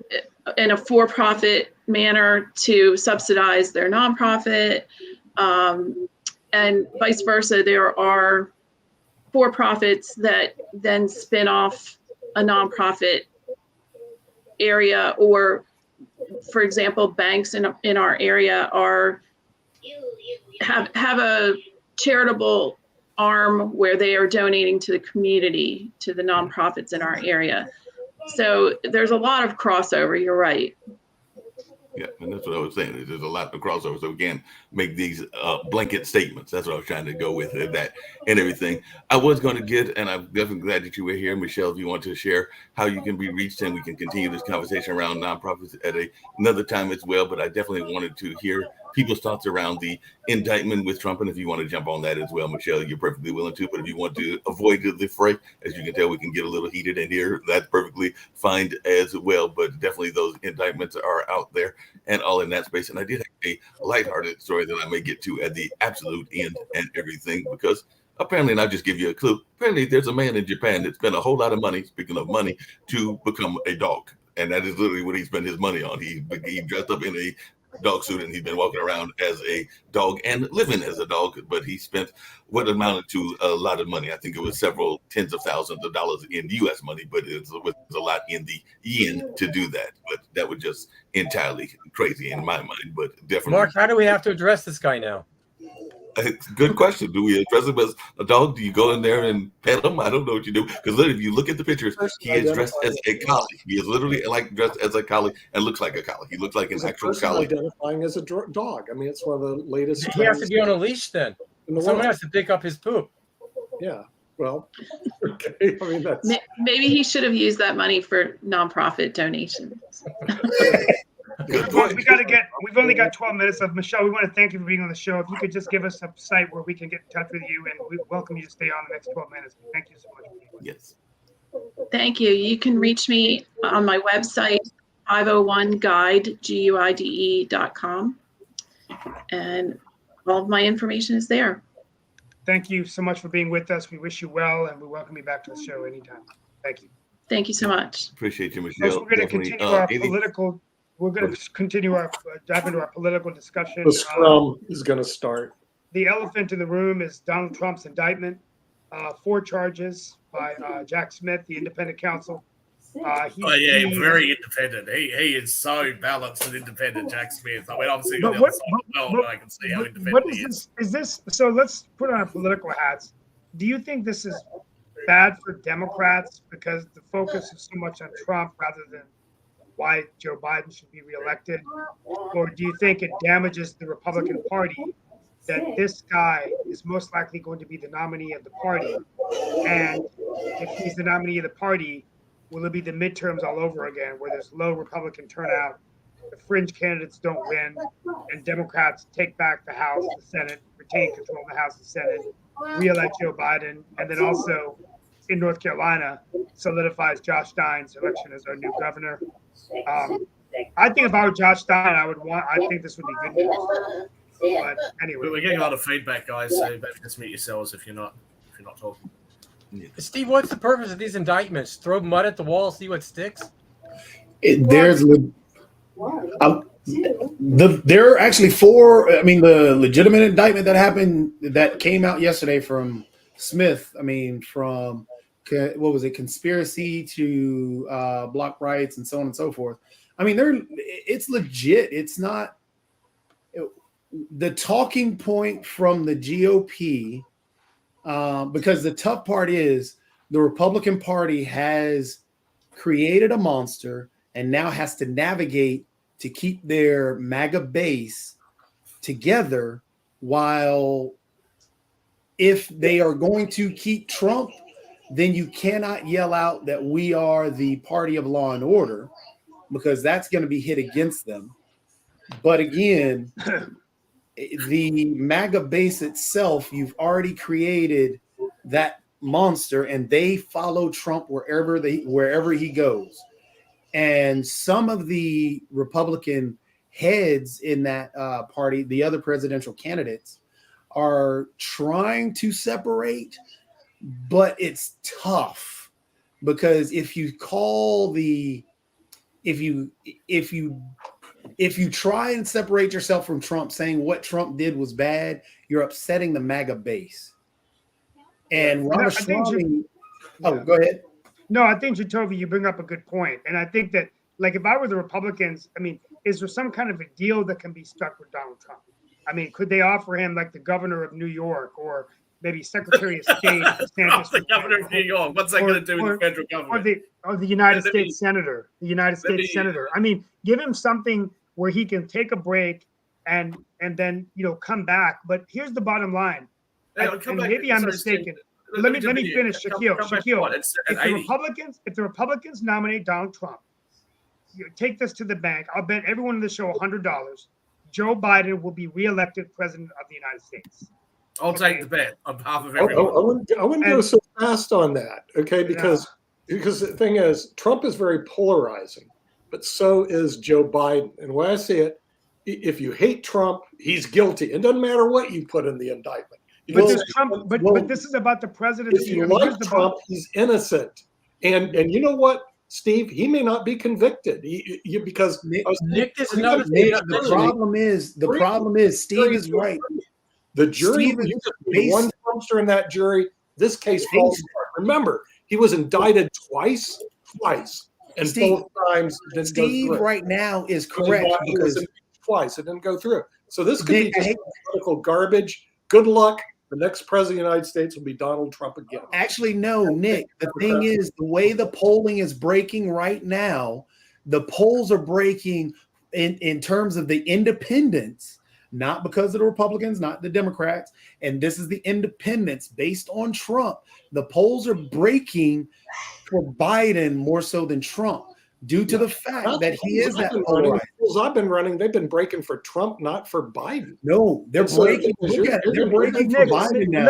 in a for-profit manner to subsidize their nonprofit, and vice versa. There are for-profits that then spin off a nonprofit area, or for example, banks in our area have a charitable arm where they are donating to the community, to the nonprofits in our area. So there's a lot of crossover. You're right. Yeah, and that's what I was saying. There's a lot of crossover, so we can't make these blanket statements. That's what I was trying to go with, that and everything. I was going to get, and I'm definitely glad that you were here, Michelle. If you want to share how you can be reached, and we can continue this conversation around nonprofits at another time as well. But I definitely wanted to hear people's thoughts around the indictment with Trump. And if you want to jump on that as well, Michelle, you're perfectly willing to. But if you want to avoid the fray, as you can tell, we can get a little heated in here. That's perfectly fine as well. But definitely those indictments are out there and all in that space. And I did have a lighthearted story that I may get to at the absolute end and everything, because apparently, and I'll just give you a clue, apparently there's a man in Japan that spent a whole lot of money, speaking of money, to become a dog. And that is literally what he spent his money on. He dressed up in a dog suit and he's been walking around as a dog and living as a dog, but he spent what amounted to a lot of money. I think it was several tens of thousands of dollars in US money, but it was a lot in the yen to do that. But that was just entirely crazy in my mind, but definitely. Mark, how do we have to address this guy now? Good question. Do we address him as a dog? Do you go in there and pet him? I don't know what you do, because literally, if you look at the pictures, he is dressed as a collie. He is literally like dressed as a collie and looks like a collie. He looks like an actual collie. Identifying as a dog. I mean, it's one of the latest. He has to be on a leash then. Someone has to pick up his poop. Yeah. Well, okay. I mean, that's Maybe he should have used that money for nonprofit donations. We've only got 12 minutes of Michelle. We want to thank you for being on the show. If you could just give us a site where we can get in touch with you, and we welcome you to stay on the next 12 minutes. Thank you so much. Yes. Thank you. You can reach me on my website, 501guide.com. And all of my information is there. Thank you so much for being with us. We wish you well, and we welcome you back to the show anytime. Thank you. Thank you so much. Appreciate you, Michelle. So we're going to continue our political. We're going to continue our dive into our political discussion. the scrum is going to start. The elephant in the room is Donald Trump's indictment. 4 charges by Jack Smith, the independent counsel. Very independent. He is so balanced and independent, Jack Smith. I mean, I'm seeing But the other what- side as well, but I can see how What independent is he is. this? Is this so? Let's put on our political hats. Do you think this is bad for Democrats because the focus is so much on Trump rather than why Joe Biden should be reelected? Or do you think it damages the Republican Party that this guy is most likely going to be the nominee of the party? And if he's the nominee of the party, will it be the midterms all over again where there's low Republican turnout, the fringe candidates don't win, and Democrats take back the House, the Senate, retain control of the House and Senate, reelect Joe Biden, and then also in North Carolina solidifies Josh Stein's election as our new governor? I think if I were Josh Stein, I think this would be good news. But anyway, We're getting a lot of feedback, guys. So maybe just mute yourselves if you're not talking. Steve, what's the purpose of these indictments? Throw mud at the wall, see what sticks? There are actually 4. I mean, the legitimate indictment that came out yesterday from Smith. I mean, from what was it? Conspiracy to block rights and so on and so forth. I mean, it's legit. It's not the talking point from the GOP. Because the tough part is the Republican Party has created a monster and now has to navigate to keep their MAGA base together, while if they are going to keep Trump, then you cannot yell out that we are the party of law and order, because that's going to be hit against them. But again, the MAGA base itself, you've already created that monster, and they follow Trump wherever he goes. And some of the Republican heads in that party, the other presidential candidates, are trying to separate, but it's tough, because if you try and separate yourself from Trump, saying what Trump did was bad, you're upsetting the MAGA base. And Ramaswamy, go ahead. No, I think, Jacoby, you bring up a good point. And I think that, like, if I were the Republicans, I mean, is there some kind of a deal that can be struck with Donald Trump? I mean, could they offer him like the governor of New York, or maybe Secretary of State? The governor of New York. What's that going to do with the federal government? Or the United States Senator. The United States Senator. I mean, give him something where he can take a break and then come back. But here's the bottom line. Maybe I'm mistaken. Let me finish, Shaquille. If the Republicans nominate Donald Trump, you take this to the bank. I'll bet everyone in the show $100. Joe Biden will be reelected president of the United States. I'll take the bet on behalf of I everyone. wouldn't go And- so fast on that, okay? Because the thing is, Trump is very polarizing, but so is Joe Biden. And when I see it, if you hate Trump, he's guilty. It doesn't matter what you put in the indictment. You But can this say, Trump, but well, this is about the presidency. if you I mean, like here's the Trump, he's innocent. And you know what, Steve? He may not be convicted because Nick, Nick, this is we not gotta a make made up sure the problem is Steve is right. the jury, Steve is you just need one Trumpster in that jury. This case falls apart. Remember, he was indicted twice, and Steve- both times didn't Steve go through. right now is He was correct indicted because twice it didn't go through. So this could Nick, be just political garbage. Good luck. The next president of the United States will be Donald Trump again. actually no, Nick. The thing is, the way the polling is breaking right now, the polls are breaking in terms of the independents, not because of the Republicans, not the Democrats. And this is the independents based on Trump. The polls are breaking for Biden more so than Trump due to the fact that he is that polarized. I've been running, they've been breaking for Trump, not for Biden. No, they're So breaking. you're- Look at it. They're you're- breaking for Nick, Biden now.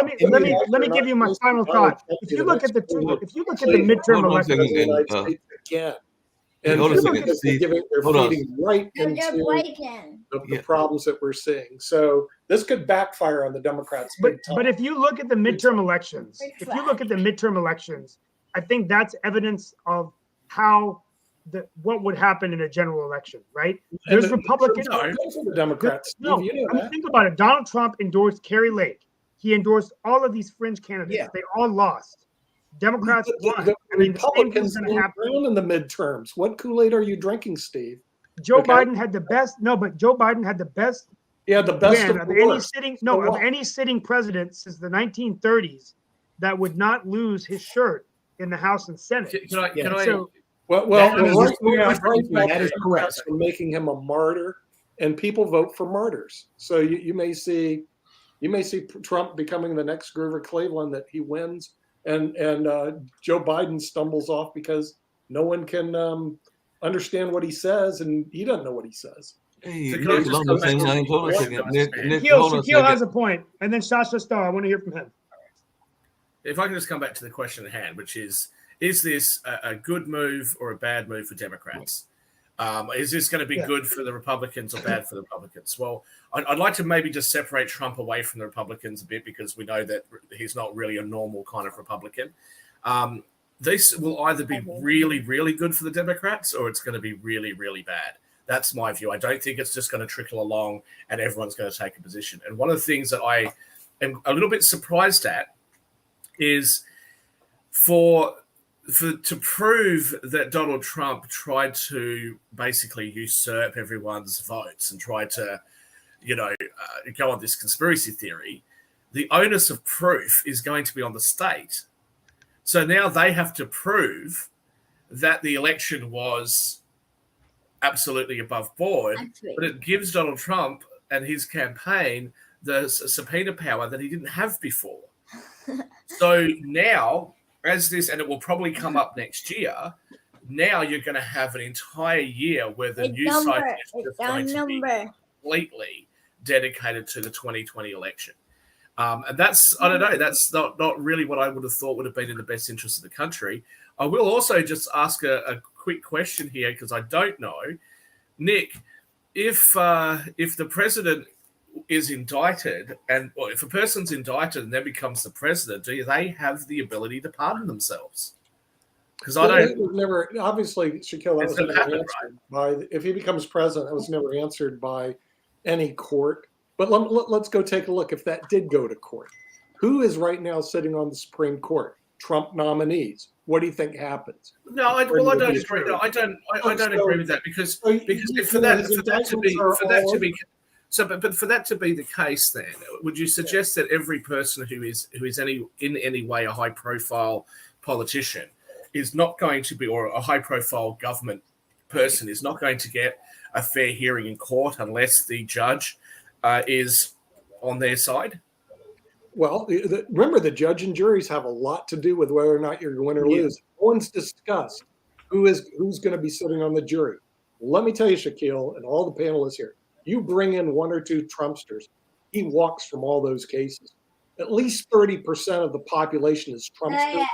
let me give you my final thought. If you look at the midterm Hold on a elections, second. Again. Hey, And hold on a second, they're Steve. they're Hold on. feeding right No, they're into breaking. the Yeah. problems that we're seeing. So this could backfire on the Democrats. but big time. but if you look at the midterm elections, I think that's evidence of how what would happen in a general election, right? There's And the Republicans. midterms don't go for the Democrats. No, Steve, you know I mean, that. think about it. Donald Trump endorsed Kerry Lake. He endorsed all of these fringe candidates. Yeah. They all lost. Democrats won. The I mean, the same Republicans thing's going to happen. down in the midterms. What Kool-Aid are you drinking, Steve? Joe Okay. Biden had the best. No, but Joe Biden had the best Yeah, the best win of of the any worst. sitting. So No, of what? any sitting president since the 1930s that would not lose his shirt in the House and Senate. Can I So Well, That is- right now, that is correct. for making him a martyr, and people vote for martyrs. So you may see Trump becoming the next Grover Cleveland, that he wins, and Joe Biden stumbles off because no one can understand what he says, and he doesn't know what he says. Hey, So can Nick, I just along go the same back to line, hold on a what second. was Nick, said? Nick, hold on a Shaquille has second. a point, and then Shasha Star. I want to hear from him. If I can just come back to the question at hand, which is this a good move or a bad move for Democrats? Is this going to be Yeah. good for the Republicans or bad for the Republicans? Well, I'd like to maybe just separate Trump away from the Republicans a bit, because we know that he's not really a normal kind of Republican. This will either be really, really good for the Democrats, or it's going to be really, really bad. That's my view. I don't think it's just going to trickle along and everyone's going to take a position. And one of the things that I am a little bit surprised at is to prove that Donald Trump tried to basically usurp everyone's votes and tried to, go on this conspiracy theory. The onus of proof is going to be on the state. So now they have to prove that the election was absolutely above board, but it gives Donald Trump and his campaign the subpoena power that he didn't have before. So now, as this, and it will probably come up next year, now you're going to have an entire year where the news cycle is just going to be completely dedicated to the 2020 election. And that's, I don't know, that's not really what I would have thought would have been in the best interest of the country. I will also just ask a quick question here, because I don't know. Nick, if the president is indicted, if a person's indicted and then becomes the president, do they have the ability to pardon themselves? Because I don't. It was never, obviously, Shaquille, that It's was never never happened, answered by, if he becomes president, that was never answered by any court. But let's go take a look. If that did go to court, who is right now sitting on the Supreme Court? Trump nominees. What do you think happens? No, I don't agree. No, I don't agree with that, because for that to be the case, then would you suggest that every person who is in any way a high profile politician is not going to be, or a high profile government person is not going to get a fair hearing in court unless the judge is on their side? Well, remember, the judge and juries have a lot to do with whether or not you're going to win or lose. No one's discussed who's going to be sitting on the jury. Let me tell you, Shaquille, and all the panelists here, You bring in one or two Trumpsters, he walks from all those cases. At least 30% of the population is Trumpsters.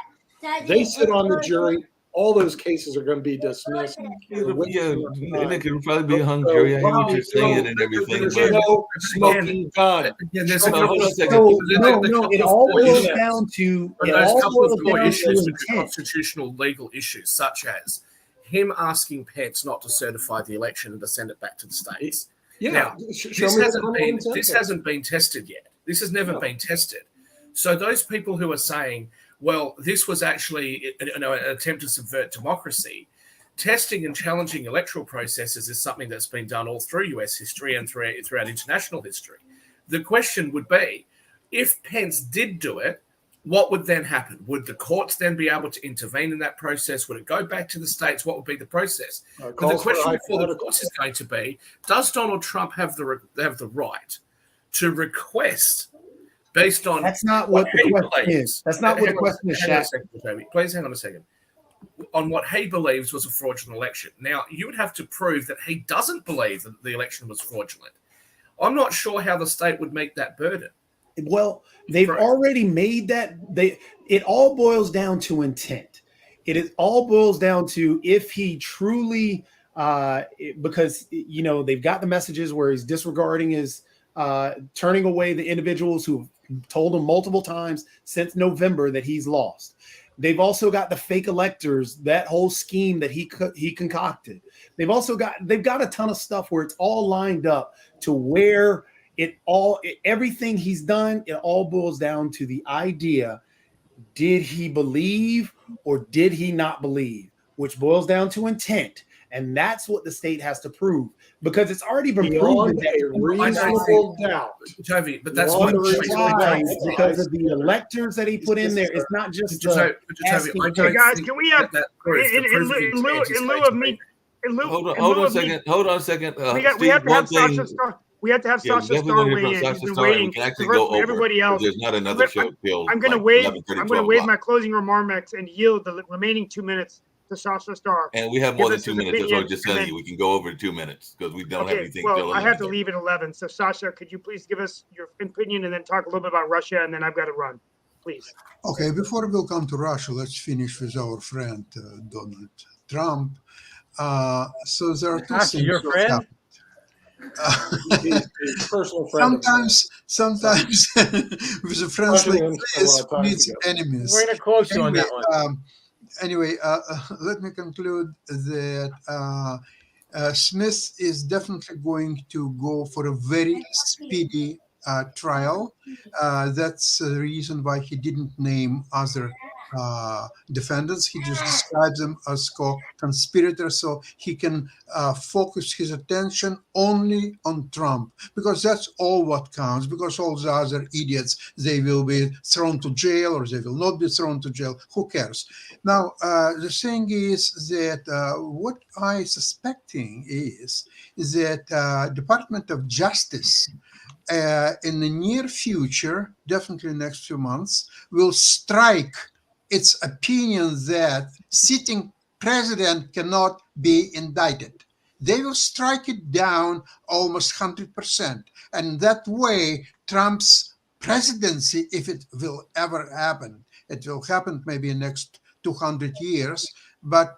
They sit on the jury. All those cases are going to be dismissed. Yeah, and it can probably be a hung jury. I hear what you're saying and everything, There's but no smoking gun. Again, there's a Hold on, couple hold on a of second. No, it all boils down to But it there's all a couple of boils core down issues, to which are intent. constitutional legal issues, such as him asking Pence not to certify the election and to send it back to the states. Yeah, Now, show This me the hasn't common been sense. tested yet. This has never No. been tested. So those people who are saying, well, this was actually an attempt to subvert democracy, testing and challenging electoral processes is something that's been done all through US history and throughout international history. The question would be, if Pence did do it, what would then happen? Would the courts then be able to intervene in that process? Would it go back to the states? What would be the process? But the Calls for question for the hypothetical. courts is going to be, does Donald Trump have the right to request based on That's not what the he question believes? is. That's not what the question is, Hang on a Shaq. second, Toby. Please hang on a second. On what he believes was a fraudulent election. Now, you would have to prove that he doesn't believe that the election was fraudulent. I'm not sure how the state would meet that burden. Well, they've Right. already made that. It all boils down to intent. All boils down to if he truly, because they've got the messages where he's disregarding his, turning away the individuals who told him multiple times since November that he's lost. They've also got the fake electors, that whole scheme that he concocted. They've got a ton of stuff where it's all lined up to where everything he's done, it all boils down to the idea: did he believe or did he not believe? Which boils down to intent. And that's what the state has to prove, because it's already been proven Beyond that a reasonable doubt. Toby, but that's Beyond what a reasonable why, doubt. because of the electors that he put in there. It's not just Toby, the I don't Hey guys, think can we have that proves in the proof of lieu intent is in going lieu of to me be- in lieu hold in on lieu a of me- second. Hold on a second. we have Steve, to have one Sasha thing. Star. We have to have Yeah, we Sasha definitely Star want to weigh hear in. from He's Sasha been Star, and we waiting can actually for go over. everybody else. There's not another I'm- show till I'm going to like waive 11:30, I'm going to 12 waive o'clock. my closing remarks and yield the remaining 2 minutes to Sasha Star. And we have Give more than us 2 his minutes. That's what I'm opinion, just and telling then- you. We can go over 2 minutes because we don't have Okay, anything well, till I have to 11:30. leave at 11. So Sasha, could you please give us your opinion and then talk a little bit about Russia, and then I've got to run, please. Okay, before we'll come to Russia, let's finish with our friend Donald Trump. So there are two Sasha, things. your that friend? happened. He's personal friend of mine. Sometimes with a friends like Russians spend a lot this, of time meets together. enemies. We're going to quote you on Anyway, that one. anyway, let me conclude that Smith is definitely going to go for a very speedy trial. That's the reason why he didn't name other defendants. He just describes them as co-conspirators, so he can focus his attention only on Trump, because that's all what counts. Because all the other idiots, they will be thrown to jail or they will not be thrown to jail. Who cares? Now, the thing is that what I suspecting is that Department of Justice in the near future, definitely next few months, will strike its opinion that sitting president cannot be indicted. They will strike it down almost 100%. And that way, Trump's presidency, if it will ever happen, it will happen maybe in the next 200 years, but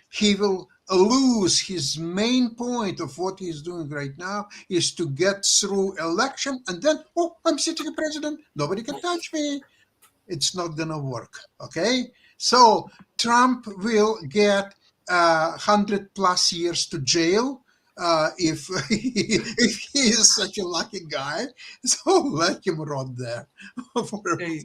he will lose his main point of what he's doing right now is to get through election, and then, oh, I'm sitting president, nobody can touch me. It's not gonna work, okay? So Trump will get 100+ years to jail if if he is such a lucky guy. So let him rot there. Hey,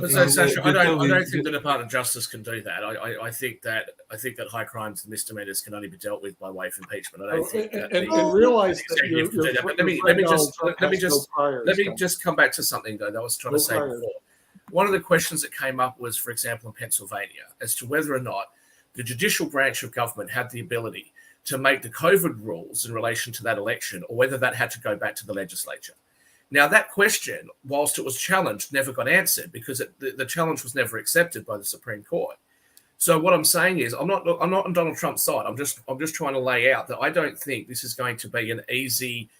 So, Sasha, I don't Toby, think the Department of Justice can do that. I think that high crimes and misdemeanors can only be dealt with by way of impeachment. I don't think that And realize the that executive can do that. But let me just come back to something though that I was trying to say priors. before. One of the questions that came up was, for example, in Pennsylvania, as to whether or not the judicial branch of government had the ability to make the COVID rules in relation to that election, or whether that had to go back to the legislature. Now, that question, whilst it was challenged, never got answered because the challenge was never accepted by the Supreme Court. So what I'm saying is, I'm not on Donald Trump's side. I'm just trying to lay out that I don't think this is going to be an easy,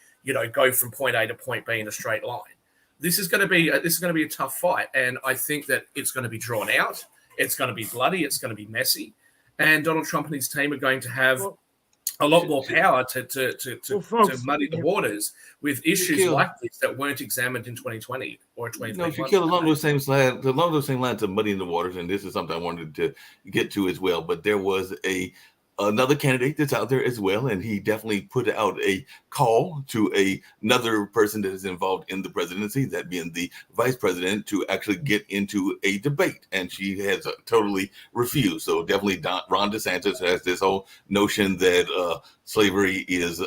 go from point A to point B in a straight line. This is going to be a tough fight, and I think that it's going to be drawn out. It's going to be bloody. It's going to be messy, and Donald Trump and his team are going to have a lot more power to muddy the waters with issues like this that weren't examined in 2020 or 2021. Shaquille, along those same lines of muddying the waters, and this is something I wanted to get to as well, but there was another candidate that's out there as well, and he definitely put out a call to another person that is involved in the presidency, that being the vice president, to actually get into a debate, and she has totally refused. So definitely Ron DeSantis has this whole notion that slavery is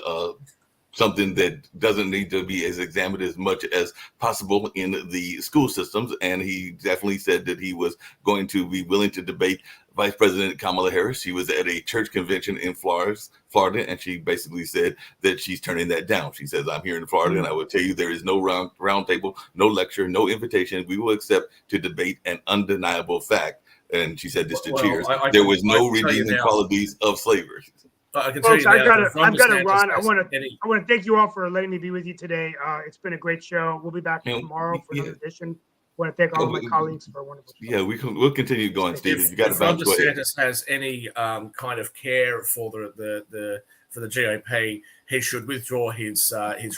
something that doesn't need to be as examined as much as possible in the school systems. And he definitely said that he was going to be willing to debate Vice President Kamala Harris. She was at a church convention in Florida, and she basically said that she's turning that down. She says, I'm here in Florida, and I will tell you there is no round table, no lecture, no invitation. We will accept to debate an undeniable fact. And she said this to Cheers. There was no redeeming qualities of slavery. I can tell Folks, you I've now, got to run. I want to thank you all for letting me be with you today. It's been a great show. We'll be back tomorrow for another edition. I want to thank all of my colleagues for a wonderful show. Yeah, we'll continue going, Steve. If Ron DeSantis has any kind of care for the GOP, he should withdraw his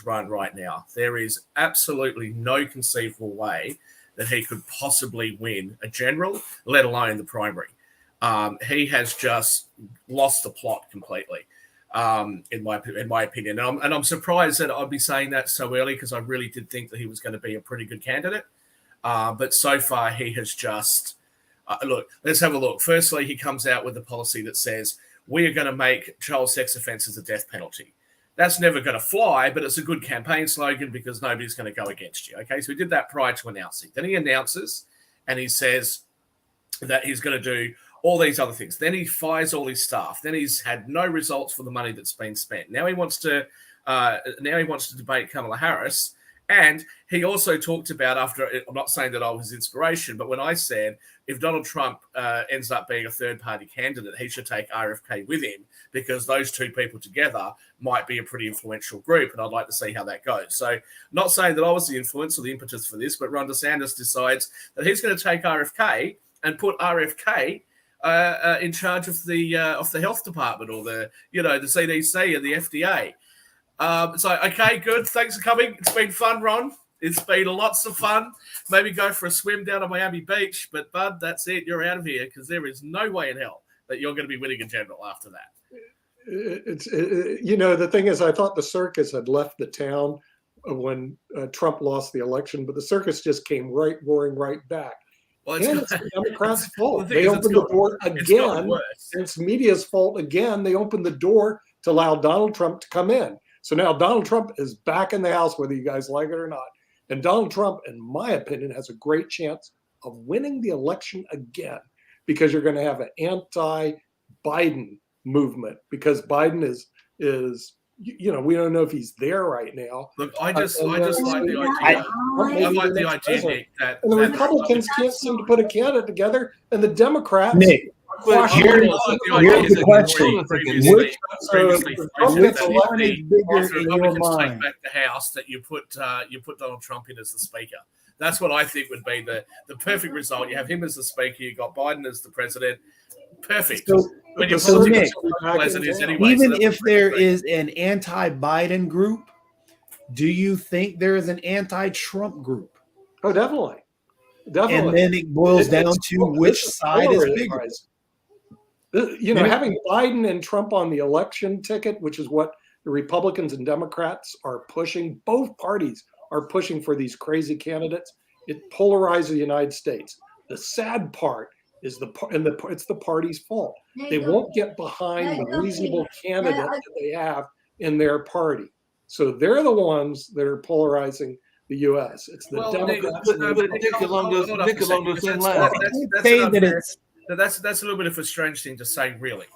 run right now. There is absolutely no conceivable way that he could possibly win a general, let alone the primary. He has just lost the plot completely, in my opinion. And I'm surprised that I'd be saying that so early, because I really did think that he was going to be a pretty good candidate. But so far, he has just look. Let's have a look. Firstly, he comes out with a policy that says we are going to make child sex offences a death penalty. That's never going to fly, but it's a good campaign slogan because nobody's going to go against you. Okay, so he did that prior to announcing. Then he announces, and he says that he's going to do all these other things. Then he fires all his staff. Then he's had no results for the money that's been spent. Now he wants to debate Kamala Harris. And he also talked about, I'm not saying that I was inspiration, but when I said if Donald Trump ends up being a third-party candidate, he should take RFK with him, because those two people together might be a pretty influential group, and I'd like to see how that goes. So not saying that I was the influence or the impetus for this, but Ron DeSantis decides that he's going to take RFK and put RFK in charge of the health department, or the CDC and the FDA. So, okay, good. Thanks for coming. It's been fun, Ron. It's been lots of fun. Maybe go for a swim down on Miami Beach, but Bud, that's it. You're out of here, because there is no way in hell that you're going to be winning a general after that. The thing is, I thought the circus had left the town when Trump lost the election, but the circus just came roaring right back. Well, and it's the Democrats' fault. They opened the door again. It's media's fault again. They opened the door to allow Donald Trump to come in. So now Donald Trump is back in the house, whether you guys like it or not. And Donald Trump, in my opinion, has a great chance of winning the election again, because you're going to have an anti-Biden movement, because Biden is we don't know if he's there right now. Look, I just like the idea. I like the idea, Nick, that the Republicans can't seem to put a candidate together, and the Democrats. Nick, here's the question: which Republicans take back the House, that you put Donald Trump in as the Speaker? That's what I think would be the perfect result. You have him as the Speaker. You got Biden as the President. Perfect. So Nick, anyway, even if there is an anti-Biden group, do you think there is an anti-Trump group? Oh, definitely. And then it boils down to which side is bigger. Having Biden and Trump on the election ticket, which is what the Republicans and Democrats are pushing, both parties are pushing for these crazy candidates. It polarizes the United States. The sad part is it's the party's fault. They won't get behind the reasonable candidate that they have in their party. So they're the ones that are polarizing the U.S. It's the Democrats. That's a little bit of a strange thing to say, really.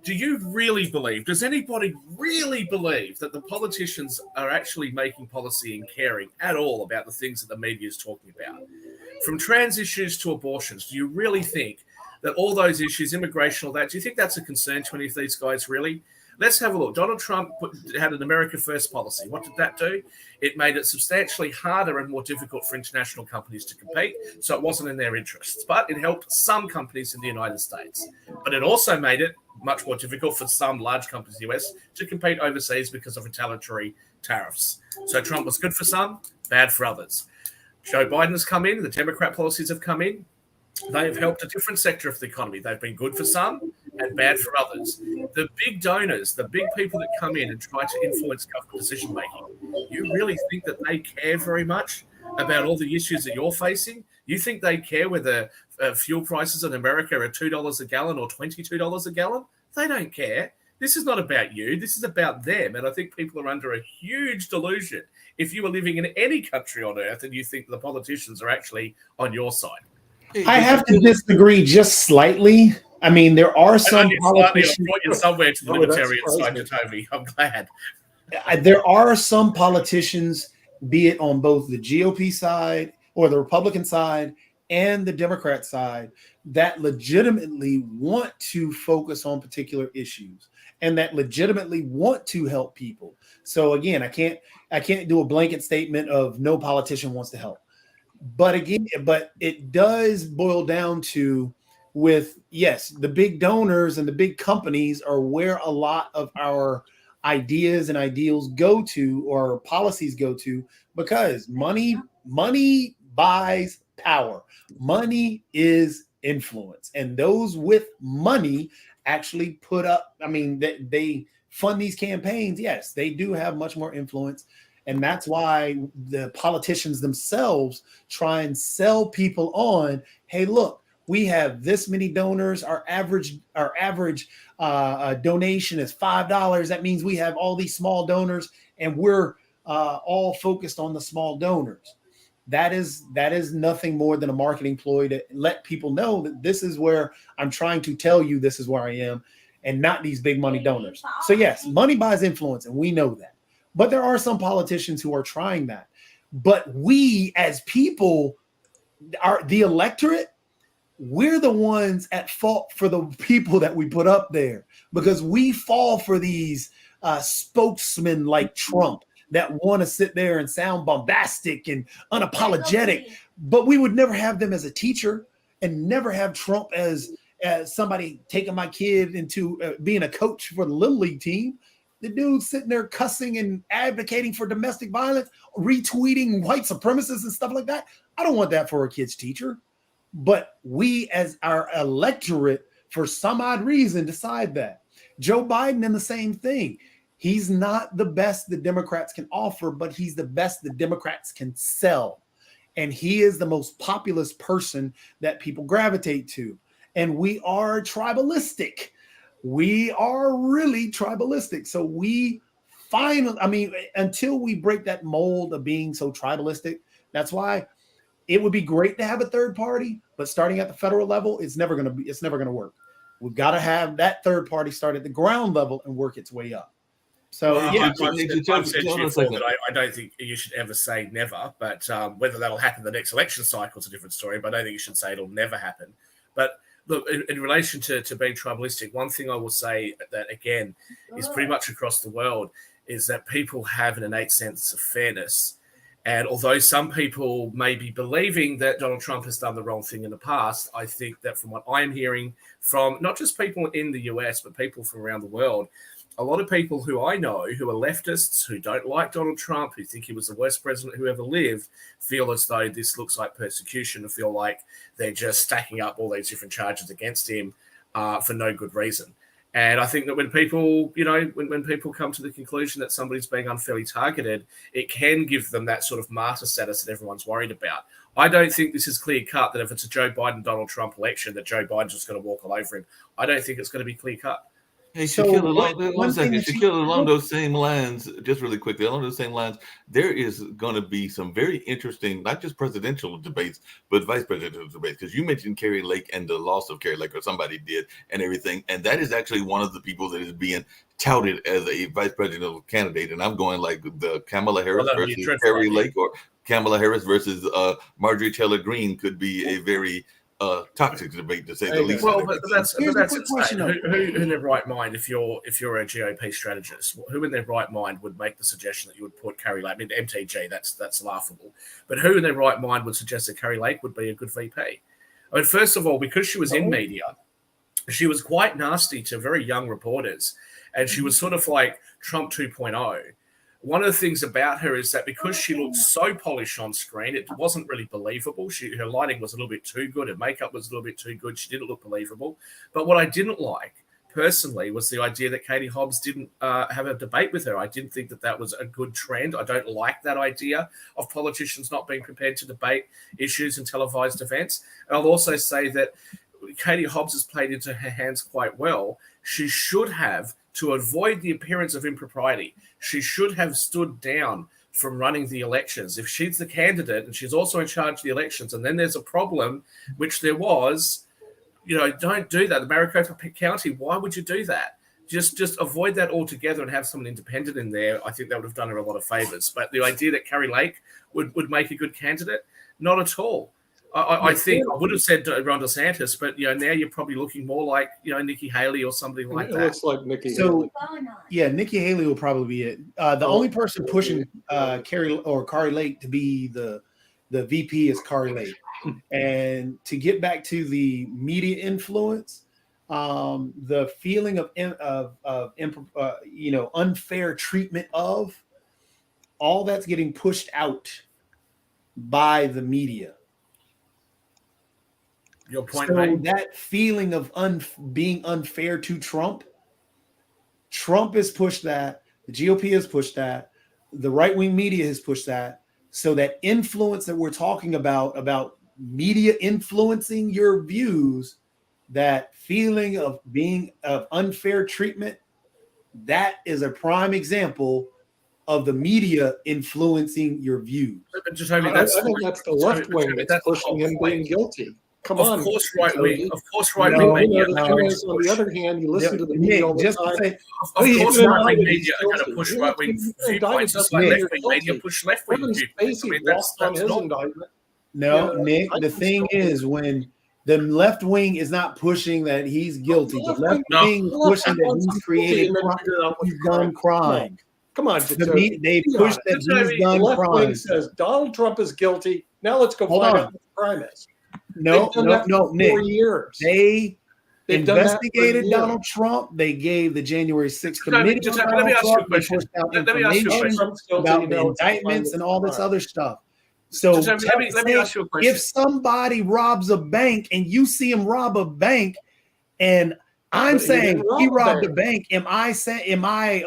Do you really believe, does anybody really believe that the politicians are actually making policy and caring at all about the things that the media is talking about? From trans issues to abortions, do you really think that all those issues, immigration, all that, do you think that's a concern to any of these guys, really? Let's have a look. Donald Trump had an America First policy. What did that do? It made it substantially harder and more difficult for international companies to compete, so it wasn't in their interests. But it helped some companies in the United States. But it also made it much more difficult for some large companies in the US to compete overseas because of retaliatory tariffs. So Trump was good for some, bad for others. Joe Biden has come in, the Democrat policies have come in. They have helped a different sector of the economy. They've been good for some and bad for others. The big donors, the big people that come in and try to influence government decision making, you really think that they care very much about all the issues that you're facing? You think they care whether fuel prices in America are $2 a gallon or $22 a gallon? They don't care. This is not about you. This is about them. And I think people are under a huge delusion if you are living in any country on earth and you think the politicians are actually on your side. I have to disagree just slightly. I mean, there are some politicians. I brought you somewhere to the Oh, that's libertarian side, surprising. Toby. I'm glad. There are some politicians, be it on both the GOP side or the Republican side and the Democrat side, that legitimately want to focus on particular issues and that legitimately want to help people. So again, I can't do a blanket statement of no politician wants to help. But it does boil down to with, yes, the big donors and the big companies are where a lot of our ideas and ideals go to, or policies go to, because money buys power. Money is influence. And those with money actually put up, I mean, they fund these campaigns. Yes, they do have much more influence. And that's why the politicians themselves try and sell people on, hey, look, we have this many donors. Our average donation is $5. That means we have all these small donors, and we're all focused on the small donors. That is nothing more than a marketing ploy to let people know that this is where I'm trying to tell you this is where I am, and not these big money donors. So yes, money buys influence, and we know that. But there are some politicians who are trying that. But we as people, the electorate, we're the ones at fault for the people that we put up there, because we fall for these spokesmen like Trump that want to sit there and sound bombastic and unapologetic. But we would never have them as a teacher, and never have Trump as somebody taking my kid into being a coach for the Little League team. The dude sitting there cussing and advocating for domestic violence, retweeting white supremacists and stuff like that. I don't want that for a kid's teacher. But we as our electorate, for some odd reason, decide that. Joe Biden in the same thing. He's not the best the Democrats can offer, but he's the best the Democrats can sell. And he is the most populist person that people gravitate to. And we are tribalistic. We are really tribalistic. So until we break that mold of being so tribalistic, that's why it would be great to have a third party, but starting at the federal level, it's never going to work. We've got to have that third party start at the ground level and work its way up. So Well, yeah, I've said to you before that I don't think you should ever say never, but whether that'll happen the next election cycle is a different story, but I don't think you should say it'll never happen. But look, in relation to being tribalistic, one thing I will say that, again, is pretty much across the world, is that people have an innate sense of fairness. And although some people may be believing that Donald Trump has done the wrong thing in the past, I think that from what I'm hearing from not just people in the US, but people from around the world, a lot of people who I know who are leftists, who don't like Donald Trump, who think he was the worst president who ever lived, feel as though this looks like persecution and feel like they're just stacking up all these different charges against him for no good reason. And I think that when people, when people come to the conclusion that somebody's being unfairly targeted, it can give them that sort of martyr status that everyone's worried about. I don't think this is clear cut that if it's a Joe Biden-Donald Trump election, that Joe Biden's just going to walk all over him. I don't think it's going to be clear cut. Hey, So Shaquille, along those same lines, just really quickly, along those same lines, there is going to be some very interesting, not just presidential debates, but vice presidential debates. Because you mentioned Carrie Lake and the loss of Carrie Lake, or somebody did, and everything. And that is actually one of the people that is being touted as a vice presidential candidate. And I'm going like the Kamala Harris versus Carrie Lake, or Kamala Harris versus Marjorie Taylor Greene could be a very toxic debate, to say the There you least. go. Well, but that's Here's a quick insane. question, though. Who in their right mind, if you're a GOP strategist, who in their right mind would make the suggestion that you would put Carrie Lake? I mean, MTG, that's laughable. But who in their right mind would suggest that Carrie Lake would be a good VP? I mean, first of all, because she was in media, she was quite nasty to very young reporters, and she was sort of like Trump 2.0. One of the things about her is that because she looked so polished on screen, it wasn't really believable. Her lighting was a little bit too good. Her makeup was a little bit too good. She didn't look believable. But what I didn't like, personally, was the idea that Katie Hobbs didn't have a debate with her. I didn't think that was a good trend. I don't like that idea of politicians not being prepared to debate issues in televised events. And I'll also say that Katie Hobbs has played into her hands quite well. She should have, to avoid the appearance of impropriety, she should have stood down from running the elections. If she's the candidate and she's also in charge of the elections, and then there's a problem, which there was, don't do that. The Maricopa County, why would you do that? Just avoid that altogether and have someone independent in there. I think that would have done her a lot of favors. But the idea that Carrie Lake would make a good candidate, not at all. I think I would have said Ron DeSantis, but now you're probably looking more like Nikki Haley or somebody like It that. looks like Nikki. So, yeah, Nikki Haley will probably be it. The only person pushing Kari Lake to be the VP is Kari Lake. And to get back to the media influence, the feeling of unfair treatment of all that's getting pushed out by the media. Your point, So mate. that feeling of being unfair to Trump has pushed that. The GOP has pushed that. The right-wing media has pushed that. So that influence that we're talking about media influencing your views, that feeling of being of unfair treatment, that is a prime example of the media influencing your views. Just I I think that's the left wing that's pushing him being guilty. Come on. Of course, right wing. Of course, right No, wing media. The thing is, on the other hand, you listen to the media all the Just to time. say, Of course, He's right wing indicted, media he's are going to guilty. push He's right wing indicted, viewpoints, just doesn't like mean left wing you're media guilty. push left wing Kevin viewpoints. I Spacey mean, walked on his normal. indictment. no, Yeah, Nick, I the think thing so. is when the left wing is not pushing that he's guilty. The left No. wing is pushing that he's created And then crime, figure out what he's the done crime. Come on, They push that he's the done left wing crime. says Donald Trump is guilty. Now let's go Hold find on. out what the crime is. No, They've done that for Nick. 4 years. They They've done that for investigated years. Donald Trump. They gave the January 6th Let me- committee on let me Donald ask you a Trump. They question. pushed out Let me ask you a information question. Trump's guilty, about you the know, it's fine, indictments it's and all this fine. other stuff. So Let me ask you a question. if somebody robs a bank and you see him rob a bank, and I'm But he saying didn't rob he a robbed a bank. bank, am I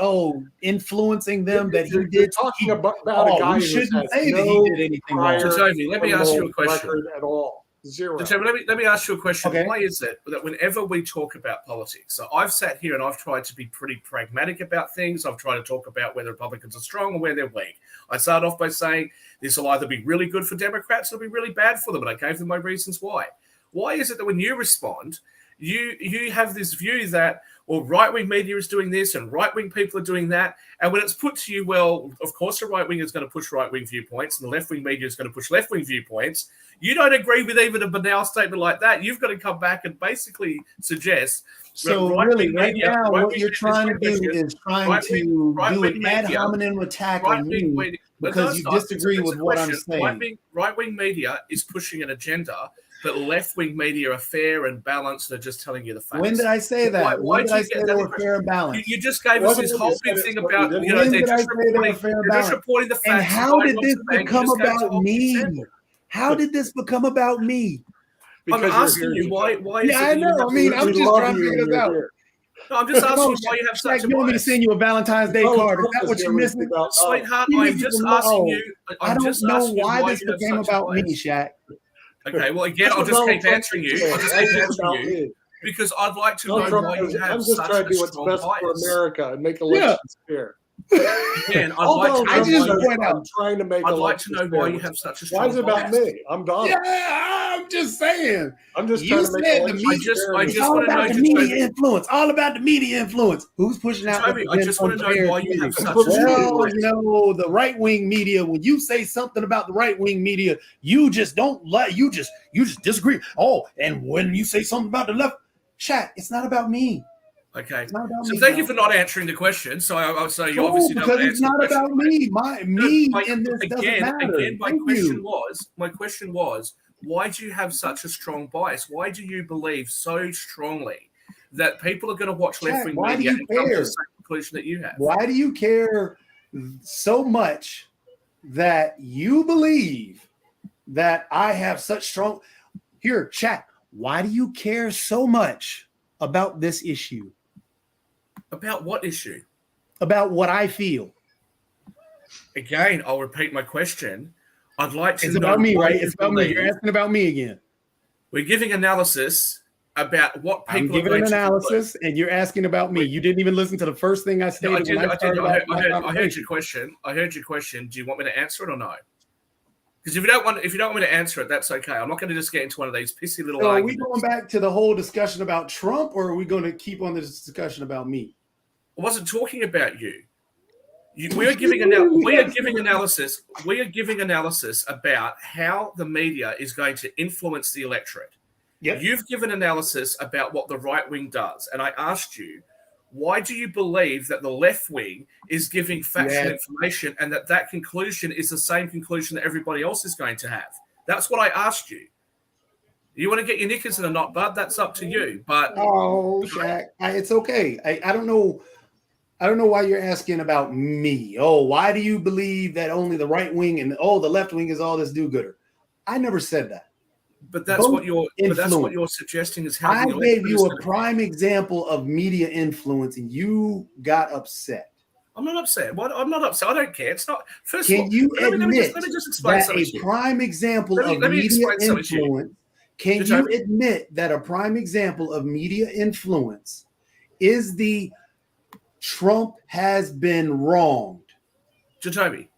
influencing them that he You're did? talking about a guy we who shouldn't has say that no he did anything wrong. prior Toby, let me ask you a criminal question. record at all. Zero. So let me ask you a question. Okay. Why is it that whenever we talk about politics, so I've sat here and I've tried to be pretty pragmatic about things. I've tried to talk about whether Republicans are strong or where they're weak. I started off by saying this will either be really good for Democrats or it'll be really bad for them, and I gave them my reasons why. Why is it that when you respond, you have this view that, well, right-wing media is doing this and right-wing people are doing that, and when it's put to you, well, of course the right wing is going to push right-wing viewpoints and the left-wing media is going to push left-wing viewpoints. You don't agree with even a banal statement like that. You've got to come back and basically suggest. So really, right now, what you're trying to do is trying to do an ad hominem attack on me because you disagree with what I'm saying. Right-wing media is pushing an agenda, but left-wing media are fair and balanced. They're just telling you the facts. When did I say that? Why When did did you I say get they that were fair and balanced? You just gave us this whole big thing about, When they're did I just say they were fair and just balanced? reporting the facts. And how did Right this off the bank, become you just gave us a about whole big me? example. How did this become about me? I'm Because asking you're you here. why is Yeah, it I that you know. have I mean, such- I'm We just love trying to you figure and this you're out. here. No, I'm just Come asking on, you why you have Shaq, such a you want me to bias. send you a Valentine's Day Donald card? Is Trump that what is you're here missing? about us. Sweetheart, You I'm need just to asking know. you. I I'm don't just know asking you why why this you have became such a about me, bias. Shaq. Okay, well, again, That's I'll what just Donald keep Trump answering is you. doing. I'll just That's keep what answering about you me. because I'd like to Donald know Trump why you goes, I'm have just such trying to a do what's strong best for bias. America and make Yeah. elections fair. Again, Hold on, I just I'm point out. I'm trying to make. I'd a like to know left why you sandwich. have such a strong Why is it about bias. me? I'm Donald. Yeah, I'm just saying. I'm just You trying to make said a the left media- I It's just all wanna know, about the Jacoby. media influence. All about the media influence. Who's pushing out? Jacoby, I just want to know unfair why you have opinions? such a strong Well, bias. you know, the right wing media. When you say something about the right wing media, you just don't like. You just disagree. Oh, and when you say something about the left, chat. It's not about me. Okay. It's not about So me. thank you bro. for not answering the question. So I'll say you Cool, obviously don't because want to it's answer not the question. about me. My in this doesn't Again, matter. my Thank question you. was, why do you have such a strong bias? Why do you believe so strongly that people are going to watch Chat, left-wing why do media you and come to care? the same conclusion that you have? Why do you care so much that you believe that I have such strong? Here, chat. Why do you care so much about this issue? About what issue? About what I feel? Again, I'll repeat my question. I'd like to It's know about me, why right? you It's about me. You're believe- asking about me again. We're giving analysis about what people I'm are giving going an to analysis, and you're asking about me. You didn't even listen to the first thing I No, stated. I did. when I did. started I my heard conversation. your question. I heard your question. Do you want me to answer it or no? Because if you don't want me to answer it, that's okay. I'm not going to just get into one of these pissy little So are we arguments. going back to the whole discussion about Trump, or are we going to keep on this discussion about me? I wasn't talking about you. We are giving analysis. We are giving analysis about how the media is going to influence the electorate. Yep. You've given analysis about what the right wing does, and I asked you, why do you believe that the left wing is giving factual information, and that conclusion is the same conclusion that everybody else is going to have? That's what I asked you. You want to get your knickers in a knot, bud? That's up to you. But Oh, Shaq, it's okay. I don't know. I don't know why you're asking about me. Oh, why do you believe that only the right wing and the left wing is all this do-gooder? I never said that. that's Both what influence. you're suggesting is how I the gave electorate you is a gonna- prime example of media influence, and you got upset. I'm not upset. What? I'm not upset. I don't care. It's not. First of Can all, you let me admit just explain that something a to you. prime example Let of me media explain something to you. influence? Can Just you have- admit that a prime example of media influence is the Trump has been wronged? Jacoby,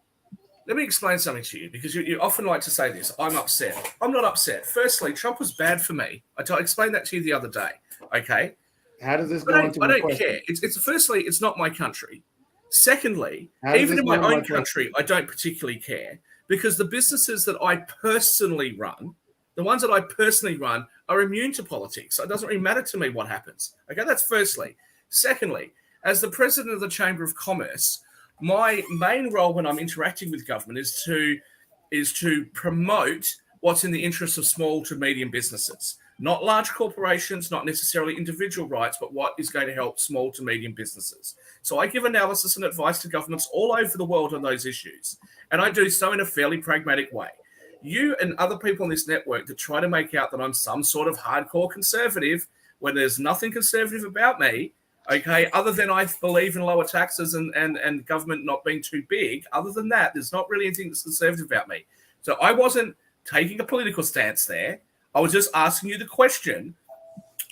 let me explain something to you because you often like to say this. I'm upset. I'm not upset. Firstly, Trump was bad for me. I explained that to you the other day. Okay. How does this go I into don't, my I don't question? care. It's firstly, it's not my country. Secondly, How does even this in my go into own my country, I don't particularly care because the businesses that I personally run, the ones that I personally run, are immune to politics. So it doesn't really matter to me what happens. Okay, that's firstly. Secondly, as the president of the Chamber of Commerce, my main role when I'm interacting with government is to promote what's in the interests of small to medium businesses, not large corporations, not necessarily individual rights, but what is going to help small to medium businesses. So I give analysis and advice to governments all over the world on those issues, and I do so in a fairly pragmatic way. You and other people on this network that try to make out that I'm some sort of hardcore conservative when there's nothing conservative about me, okay, other than I believe in lower taxes and government not being too big. Other than that, there's not really anything that's conservative about me. So I wasn't taking a political stance there. I was just asking you the question.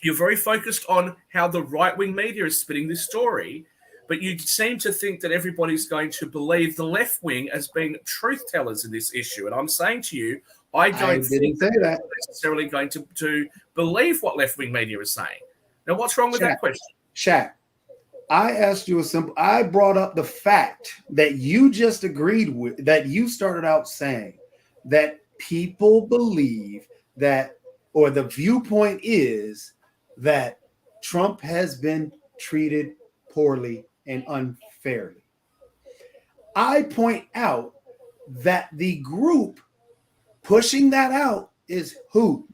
You're very focused on how the right-wing media is spinning this story, but you seem to think that everybody's going to believe the left wing as being truth tellers in this issue. And I'm saying to you, I don't think say that. they're necessarily going to believe what left-wing media is saying. Now, what's wrong with that question? Shaq, I asked you I brought up the fact that you just agreed with, that you started out saying that people believe that, or the viewpoint is that Trump has been treated poorly and unfairly. I point out that the group pushing that out is who?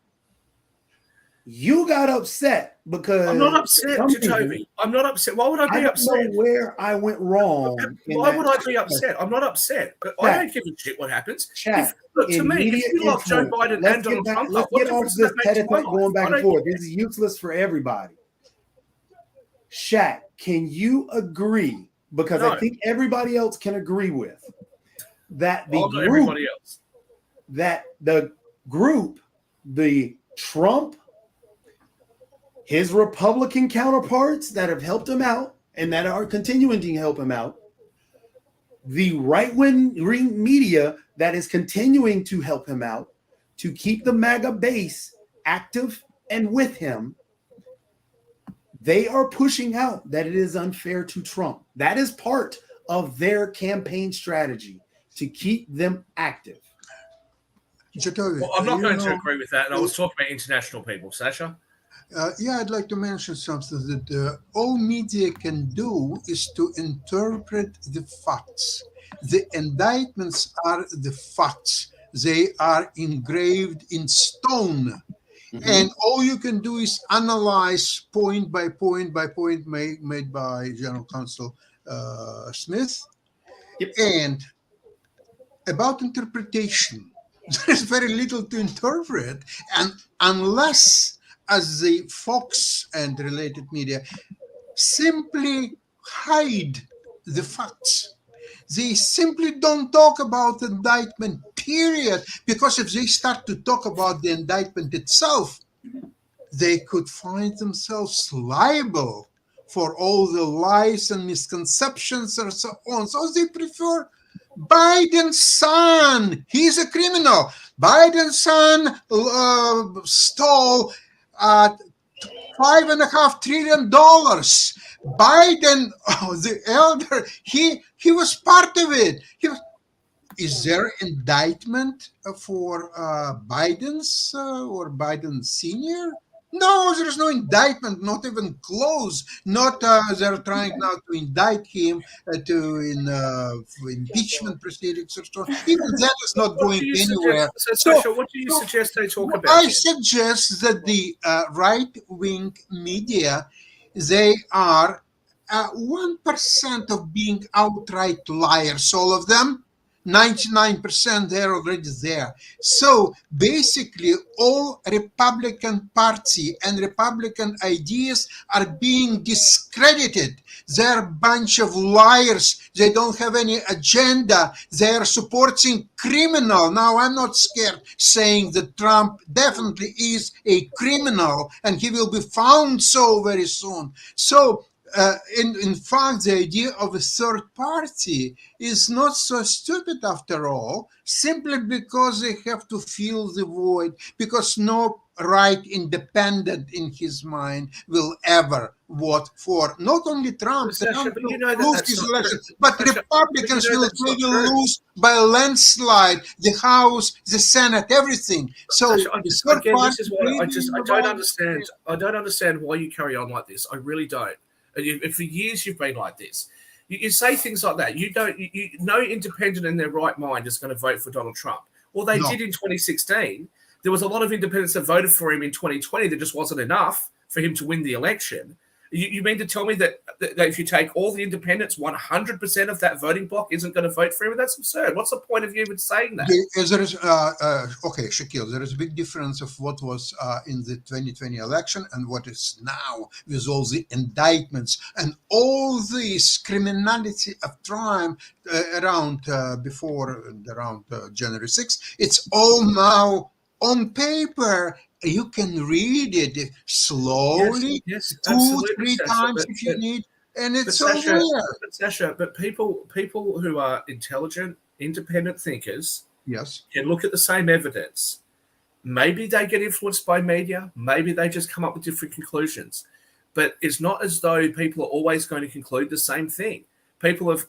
You got upset because I'm not upset, some people- Jacoby. I'm not upset. Why would I I be don't upset? know where I went wrong. in Why that would I be upset? I'm not upset. But I don't give a shit what happens. Chat, Look, to in me, media if you lock Joe influence, Biden let's and get Donald back- Trump let's up, what get off difference does this that make to my tete-a-tete going life? back I and don't forth. care. This is useless for everybody. Shaq, can you agree? Because No. I think everybody else can agree with that the Well, not group, everybody else. the Trump, his Republican counterparts that have helped him out and that are continuing to help him out, the right-wing media that is continuing to help him out, to keep the MAGA base active and with him, they are pushing out that it is unfair to Trump. That is part of their campaign strategy, to keep them active. Well, I'm not going to agree with that. And I was talking about international people. Sasha? Yeah, I'd like to mention something that all media can do is to interpret the facts. The indictments are the facts. They are engraved in stone. Mm-hmm. And all you can do is analyze point by point made by General Counsel Smith. Yep. And about interpretation, there is very little to interpret. And unless, as the Fox and related media simply hide the facts, they simply don't talk about the indictment, period. Because if they start to talk about the indictment itself, they could find themselves liable for all the lies and misconceptions and so on. So they prefer Biden's son. He's a criminal. Biden's son stole $5.5 trillion. Biden, the elder, he was part of it. Is there indictment for Biden's or Biden Senior? No, there is no indictment, not even close. Not they're trying now to indict him for impeachment proceedings or so. Even that is not going anywhere. So, what do you suggest they talk about? I suggest that the right-wing media, they are 1% of being outright liars, all of them. 99% they're already there. So basically all Republican Party and Republican ideas are being discredited. They're a bunch of liars. They don't have any agenda. They're supporting criminal. Now, I'm not scared saying that Trump definitely is a criminal and he will be found so very soon. So in fact, the idea of a third party is not so stupid after all, simply because they have to fill the void, because no right independent in his mind will ever vote for not only Trump, but Republicans will lose by a landslide, the House, the Senate, everything. So again, this is what I don't understand. I don't understand why you carry on like this. I really don't. For years you've been like this. You say things like that. No independent in their right mind is going to vote for Donald Trump. Well, they did in 2016. There was a lot of independents that voted for him in 2020. There just wasn't enough for him to win the election. You mean to tell me that if you take all the independents, 100% of that voting bloc isn't going to vote for him? That's absurd. What's the point of you even saying that? There is, okay, Shaquille, there is a big difference of what was in the 2020 election and what is now with all the indictments and all this criminality of crime around January 6th. It's all now on paper. You can read it slowly, yes, 2-3 times if you need, and it's all there. Sasha, but people who are intelligent, independent thinkers, yes, can look at the same evidence. Maybe they get influenced by media. Maybe they just come up with different conclusions. But it's not as though people are always going to conclude the same thing. People of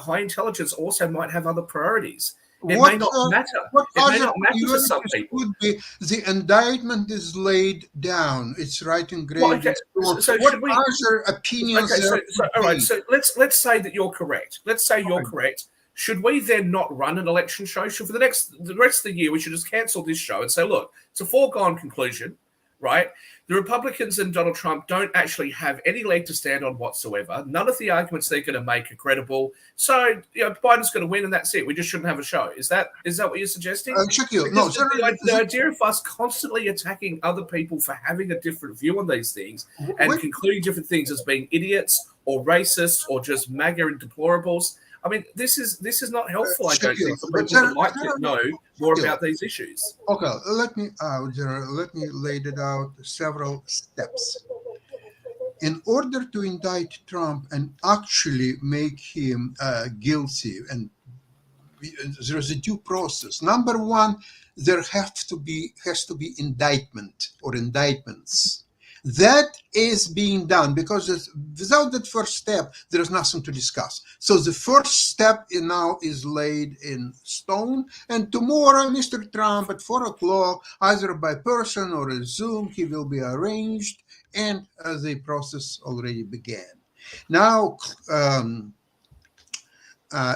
high intelligence also might have other priorities. It may not matter. It may not matter to some people. Would be the indictment is laid down. It's right engraved. Well, okay. So what other opinions? Okay, all right. So let's say that you're correct. Let's say you're correct. Should we then not run an election show? For the rest of the year, we should just cancel this show and say, look, it's a foregone conclusion, right? The Republicans and Donald Trump don't actually have any leg to stand on whatsoever. None of the arguments they're going to make are credible. So, Biden's going to win, and that's it. We just shouldn't have a show. Is that what you're suggesting? Shaquille, no. The idea of us constantly attacking other people for having a different view on these things and concluding different things as being idiots or racists or just MAGA and deplorables. I mean, this is not helpful, I don't think, for people who like to know more about these issues. Okay, let me lay it out several steps. in order to indict Trump and actually make him guilty, and there's a due process. Number one, there has to be indictment or indictments. That is being done because without that first step, there is nothing to discuss. So the first step now is laid in stone. And tomorrow, Mr. Trump at 4 o'clock, either by person or a Zoom, he will be arranged, and the process already began. Now,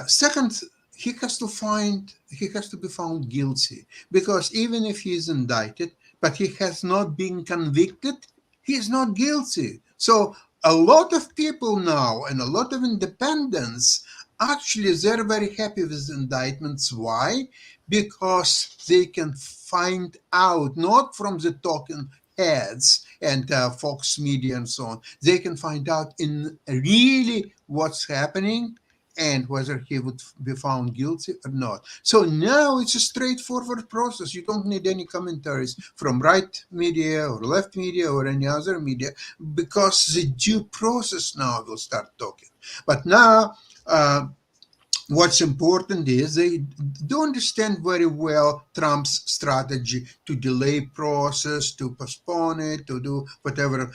second, he has to be found guilty, because even if he is indicted, but he has not been convicted, he is not guilty. So a lot of people now and a lot of independents, actually, they're very happy with indictments. Why? Because they can find out, not from the talking heads and Fox Media and so on, they can find out in really what's happening and whether he would be found guilty or not. So now it's a straightforward process. You don't need any commentaries from right media or left media or any other media, because the due process now will start talking. But now, what's important is they do understand very well Trump's strategy to delay process, to postpone it, to do whatever,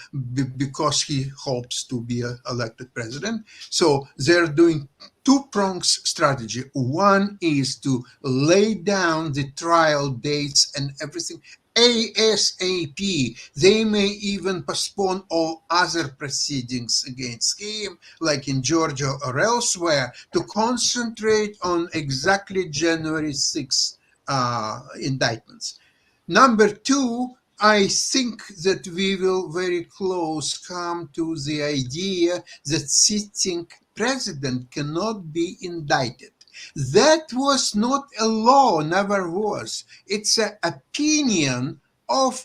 because he hopes to be elected president. So they're doing two-pronged strategy. One is to lay down the trial dates and everything ASAP. They may even postpone all other proceedings against him, like in Georgia or elsewhere, to concentrate on exactly January 6th indictments. Number two, I think that we will very close come to the idea that sitting president cannot be indicted. That was not a law, never was. It's an opinion of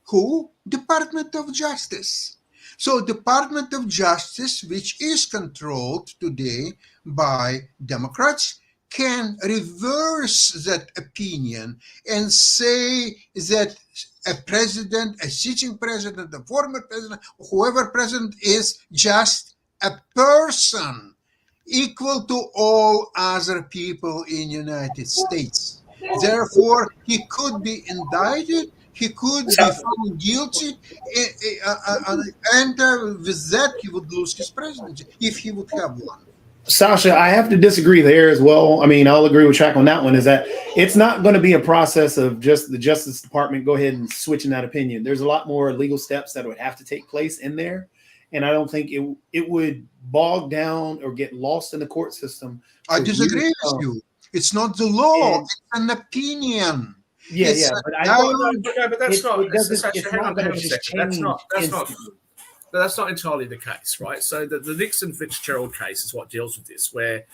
who? Department of Justice. So Department of Justice, which is controlled today by Democrats, can reverse that opinion and say that a president, a sitting president, a former president, whoever president is just a person equal to all other people in United States. Therefore, he could be indicted, he could be found guilty, and with that, he would lose his presidency if he would have one. Sasha, I have to disagree there as well. I mean, I'll agree with Track on that one, is that it's not going to be a process of just the Justice Department go ahead and switching that opinion. There's a lot more legal steps that would have to take place in there. And I don't think it would bog down or get lost in the court system. I disagree with you. It's not the law, it's an opinion. Yeah, It's but but that's not. That's not entirely the case, right? So the Nixon Fitzgerald case is what deals with this, where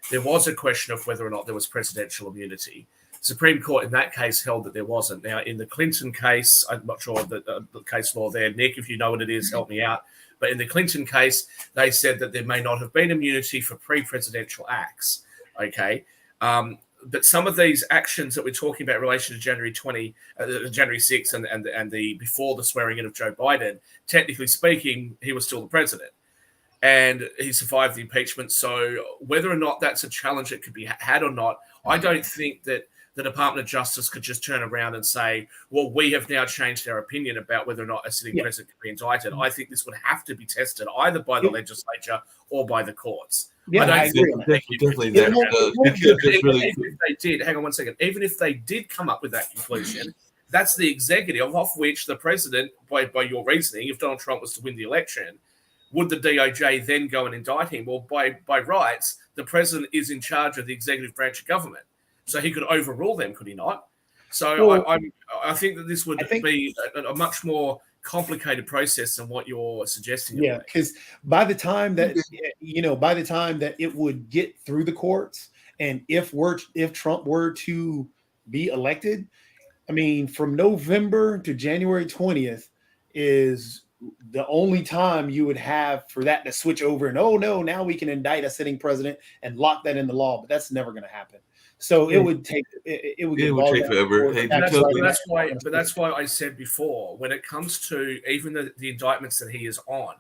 there was a question of whether or not there was presidential immunity. The Supreme Court in that case held that there wasn't. Now, in the Clinton case, I'm not sure of the case law there. Nick, if you know what it is, help me out. But in the Clinton case, they said that there may not have been immunity for pre-presidential acts. Okay. But some of these actions that we're talking about in relation to January 6th and the before the swearing in of Joe Biden, technically speaking, he was still the president and he survived the impeachment. So whether or not that's a challenge that could be had or not, I don't think that the Department of Justice could just turn around and say, well, we have now changed our opinion about whether or not a sitting president can be indicted. I think this would have to be tested either by the legislature or by the courts. Yeah, I agree. Definitely. Even if they did, hang on one second. Even if they did come up with that conclusion, that's the executive, of which the president, by your reasoning, if Donald Trump was to win the election, would the DOJ then go and indict him? Well, by rights, the president is in charge of the executive branch of government, so he could overrule them, could he not? So I think that this would be a much more complicated process than what you're suggesting. Yeah, because by the time that it would get through the courts, and if Trump were to be elected, I mean, from November to January 20th is the only time you would have for that to switch over and, oh no, now we can indict a sitting president and lock that in the law, but that's never going to happen. So it would take it would It get would bogged take down forever. before Hey, the tax Jacoby- write-off. That's why I said before, when it comes to even the indictments that he is on,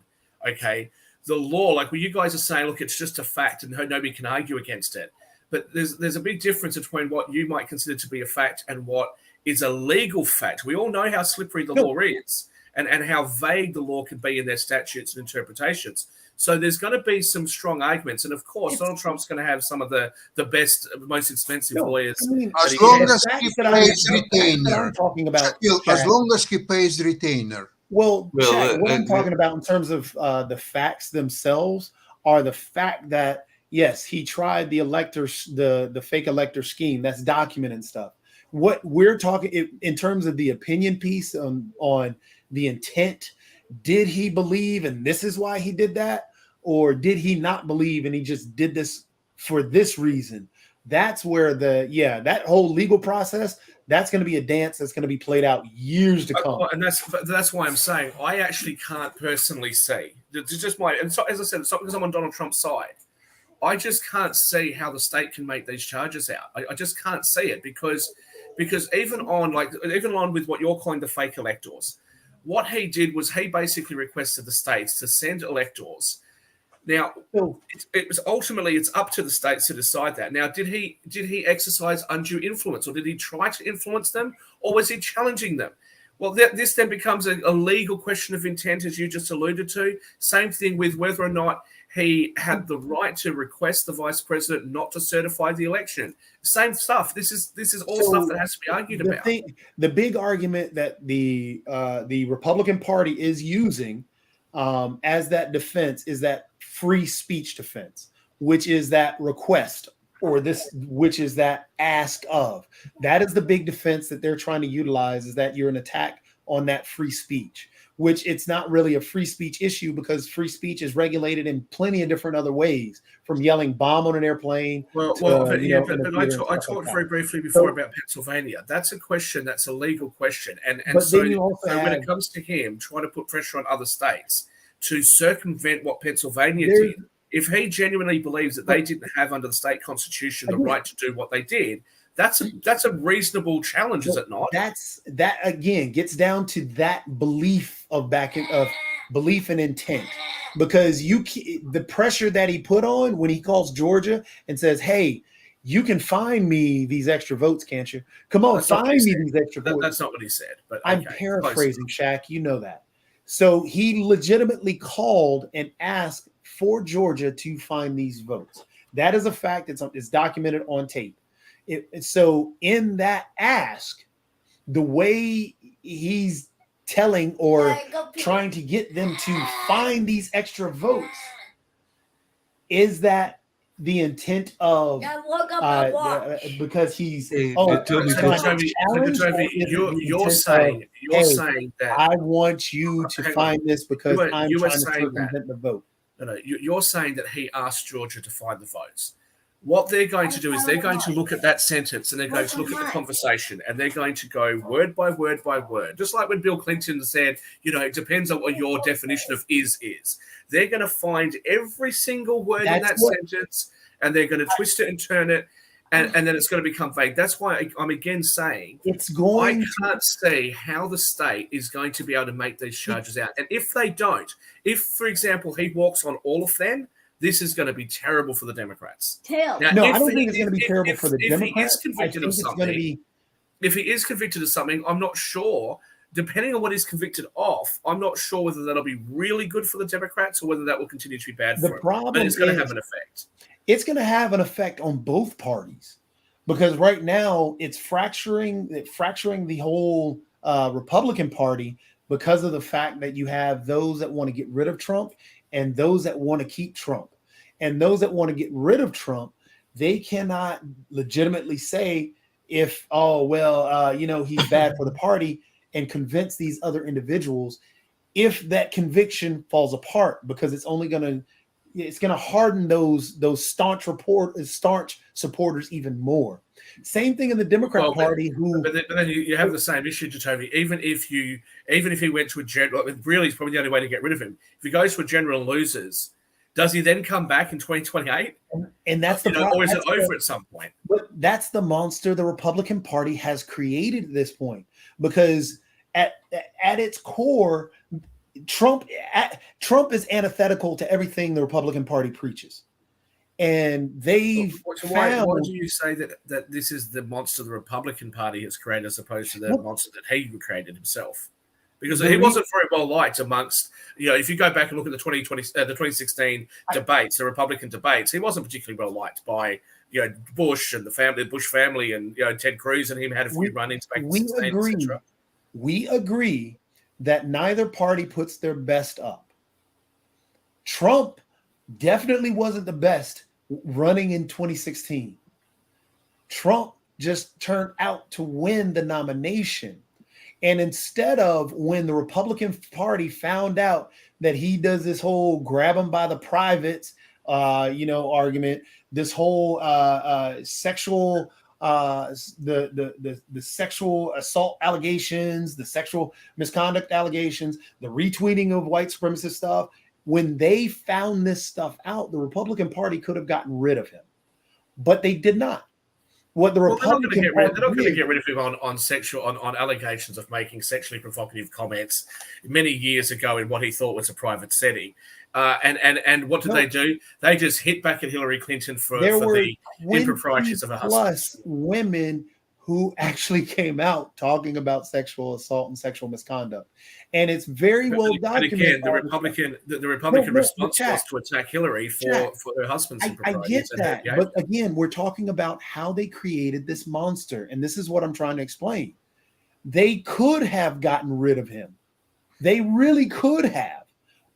okay, the law, like when you guys are saying, look, it's just a fact and nobody can argue against it. But there's a big difference between what you might consider to be a fact and what is a legal fact. We all know how slippery the law is and how vague the law can be in their statutes and interpretations. So there's going to be some strong arguments. And of course, Donald Trump's going to have some of the best, most expensive lawyers. I mean, As that long can- as he that pays I'm retainer. talking about. As Chad. long as he pays retainer. Well, Well, Chad, what I'm talking about in terms of the facts themselves are the fact that yes, he tried the electors, the fake elector scheme. That's documented and stuff. What we're talking in terms of the opinion piece on the intent, did he believe and this is why he did that, or did he not believe and he just did this for this reason? That's where that whole legal process, that's going to be a dance that's going to be played out years to come. And that's why I'm saying I actually can't personally see. It's just and so, as I said, it's not because I'm on Donald Trump's side. I just can't see how the state can make these charges out. I just can't see it because even on with what you're calling the fake electors, what he did was he basically requested the states to send electors. Now, it was ultimately it's up to the states to decide that. Now, did he exercise undue influence, or did he try to influence them, or was he challenging them? Well, this then becomes a legal question of intent, as you just alluded to. Same thing with whether or not he had the right to request the vice president not to certify the election. Same stuff. This is all stuff that has to be argued about. The big argument that the Republican Party is using as that defense is that free speech defense, which is that request which is that ask of. That is the big defense that they're trying to utilize, is that you're an attack on that free speech, which it's not really a free speech issue because free speech is regulated in plenty of different other ways, from yelling bomb on an airplane. I talked very briefly before about Pennsylvania. That's a question, that's a legal question. And so when it comes to him trying to put pressure on other states to circumvent what Pennsylvania did, if he genuinely believes that they didn't have under the state constitution the right to do what they did, that's a reasonable challenge, is it not? That again gets down to that belief of belief and intent, because the pressure that he put on when he calls Georgia and says, "Hey, you can find me these extra votes, can't you? Come on, find me these extra votes." That's not what he said, but I'm paraphrasing, Shaq. You know that. So he legitimately called and asked for Georgia to find these votes. That is a fact. It's documented on tape. So in that ask, the way he's telling or trying to get them to find these extra votes, is that the intent of because he's you're saying that I want you to find this because I'm trying to circumvent the vote. No, you're saying that he asked Georgia to find the votes. What they're going to do is they're going to look at that sentence and they're going to look at the conversation and they're going to go word by word by word. Just like when Bill Clinton said, it depends on what your definition of is. They're going to find every single word in that sentence and they're going to twist it and turn it. And then it's going to become vague. That's why I'm again saying I can't see how the state is going to be able to make these charges out. And if they don't, if, for example, he walks on all of them, this is going to be terrible for the Democrats. Now, I don't think it's going to be terrible for the Democrats. If he is convicted of something, I'm not sure. Depending on what he's convicted of, I'm not sure whether that'll be really good for the Democrats or whether that will continue to be bad for them. But it's going to have an effect. It's going to have an effect on both parties, because right now it's fracturing the whole Republican Party because of the fact that you have those that want to get rid of Trump and those that want to keep Trump. And those that want to get rid of Trump, they cannot legitimately say if, he's bad for the party and convince these other individuals if that conviction falls apart, because it's going to harden those staunch supporters even more. Same thing in the Democrat Party. But then you have the same issue, Jacoby. Even if he went to a general, really, it's probably the only way to get rid of him. If he goes to a general and loses, Does he then come back in 2028? And that's the Or is it that's the- over at some point? But that's the monster the Republican Party has created at this point, because at its core, Trump is antithetical to everything the Republican Party preaches, and they've So why found. do you say that this is the monster the Republican Party has created as opposed to the monster that he created himself? Because he wasn't very well liked amongst, if you go back and look at the 2016 debates, the Republican debates, he wasn't particularly well liked by Bush and the Bush family, and Ted Cruz and him had a few run-ins back in 2016, etc. We agree that neither party puts their best up. Trump definitely wasn't the best running in 2016. Trump just turned out to win the nomination. And instead of, when the Republican Party found out that he does this whole grab him by the privates, argument, this whole sexual, the sexual assault allegations, the sexual misconduct allegations, the retweeting of white supremacist stuff, when they found this stuff out, the Republican Party could have gotten rid of him, but they did not. What the Republican they're not going to get rid of him on allegations of making sexually provocative comments many years ago in what he thought was a private setting. And what did they do? They just hit back at Hillary Clinton for the improprieties of her husband. Plus women who actually came out talking about sexual assault and sexual misconduct, and it's very well documented. But again, the Republican response was to attack Hillary for her husband's improprieties. I get that, but again, we're talking about how they created this monster, and this is what I'm trying to explain. They could have gotten rid of him. They really could have,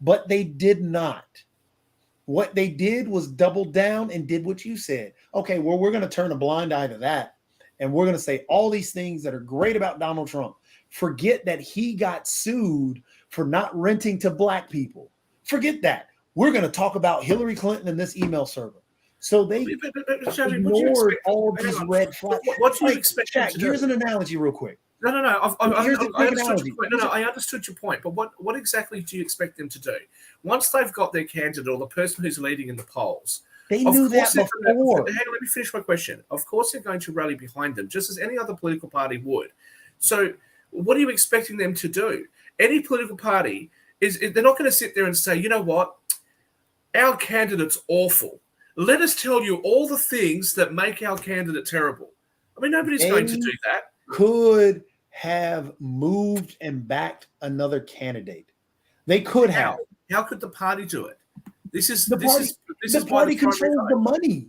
but they did not. What they did was double down and did what you said. Okay, well, we're going to turn a blind eye to that. And we're going to say all these things that are great about Donald Trump. Forget that he got sued for not renting to black people. Forget that. We're going to talk about Hillary Clinton and this email server. So they ignored all these red flags. What do you expect them to do? Here's an analogy real quick. No. I understood your point. No, I understood your point. But what exactly do you expect them to do? Once they've got their candidate or the person who's leading in the polls, they knew that before. Let me finish my question. Of course, they're going to rally behind them, just as any other political party would. So, what are you expecting them to do? Any political party they're not going to sit there and say, you know what, our candidate's awful. Let us tell you all the things that make our candidate terrible. I mean, nobody's going to do that. Could have moved and backed another candidate. They could have. How could the party do it? The party controls the money.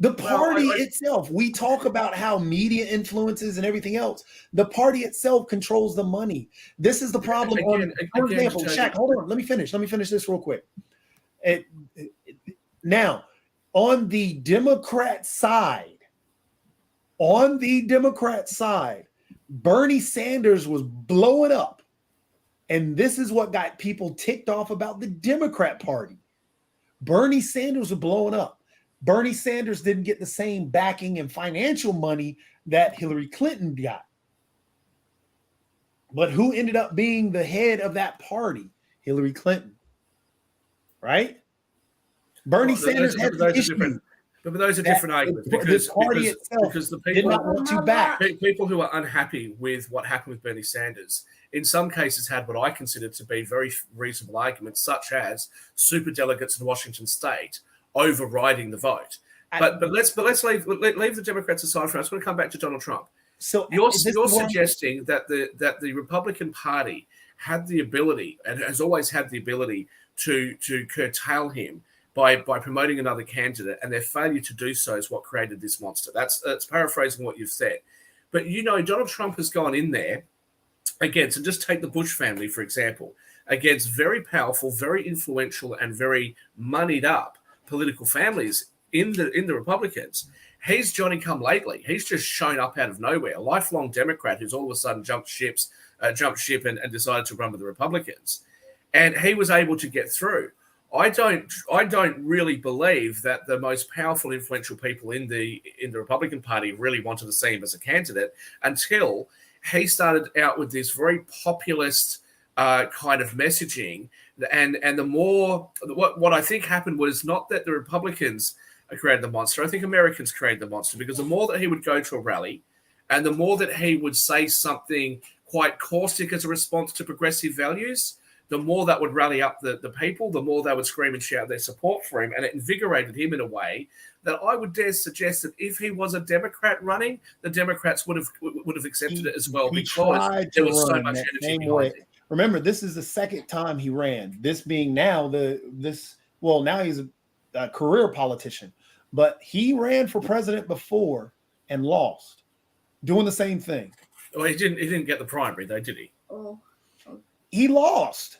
The party itself, we talk about how media influences and everything else. The party itself controls the money. This is the problem. For example, Shaq, hold on. Let me finish this real quick. Now, on the Democrat side, Bernie Sanders was blowing up. And this is what got people ticked off about the Democrat Party. Bernie Sanders was blowing up. Bernie Sanders didn't get the same backing and financial money that Hillary Clinton got. But who ended up being the head of that party? Hillary Clinton. Right? Bernie Sanders had the issue. But those are different arguments because the people did not want to back. People who are unhappy with what happened with Bernie Sanders, in some cases, had what I consider to be very reasonable arguments, such as superdelegates in Washington State overriding the vote. But let's leave the Democrats aside for us. I want to come back to Donald Trump. So you're suggesting that the Republican Party had the ability and has always had the ability to curtail him by promoting another candidate, and their failure to do so is what created this monster. That's paraphrasing what you've said. But Donald Trump has gone in there against, and just take the Bush family, for example, against very powerful, very influential, and very moneyed up political families in the Republicans. He's Johnny come lately. He's just shown up out of nowhere, a lifelong Democrat who's all of a sudden jumped ship and decided to run with the Republicans. And he was able to get through. I don't really believe that the most powerful, influential people in the Republican Party really wanted to see him as a candidate until he started out with this very populist kind of messaging And the more what I think happened was not that the Republicans created the monster. I think Americans created the monster, because the more that he would go to a rally, and the more that he would say something quite caustic as a response to progressive values, the more that would rally up the people, the more they would scream and shout their support for him. And it invigorated him in a way that I would dare suggest that if he was a Democrat running, the Democrats would have accepted it as well, He because tried there to was so run much that energy same behind way. it. Remember, this is the second time he ran. This being now now he's a career politician, but he ran for president before and lost, doing the same thing. Well, he didn't get the primary though, did he? Oh, He lost.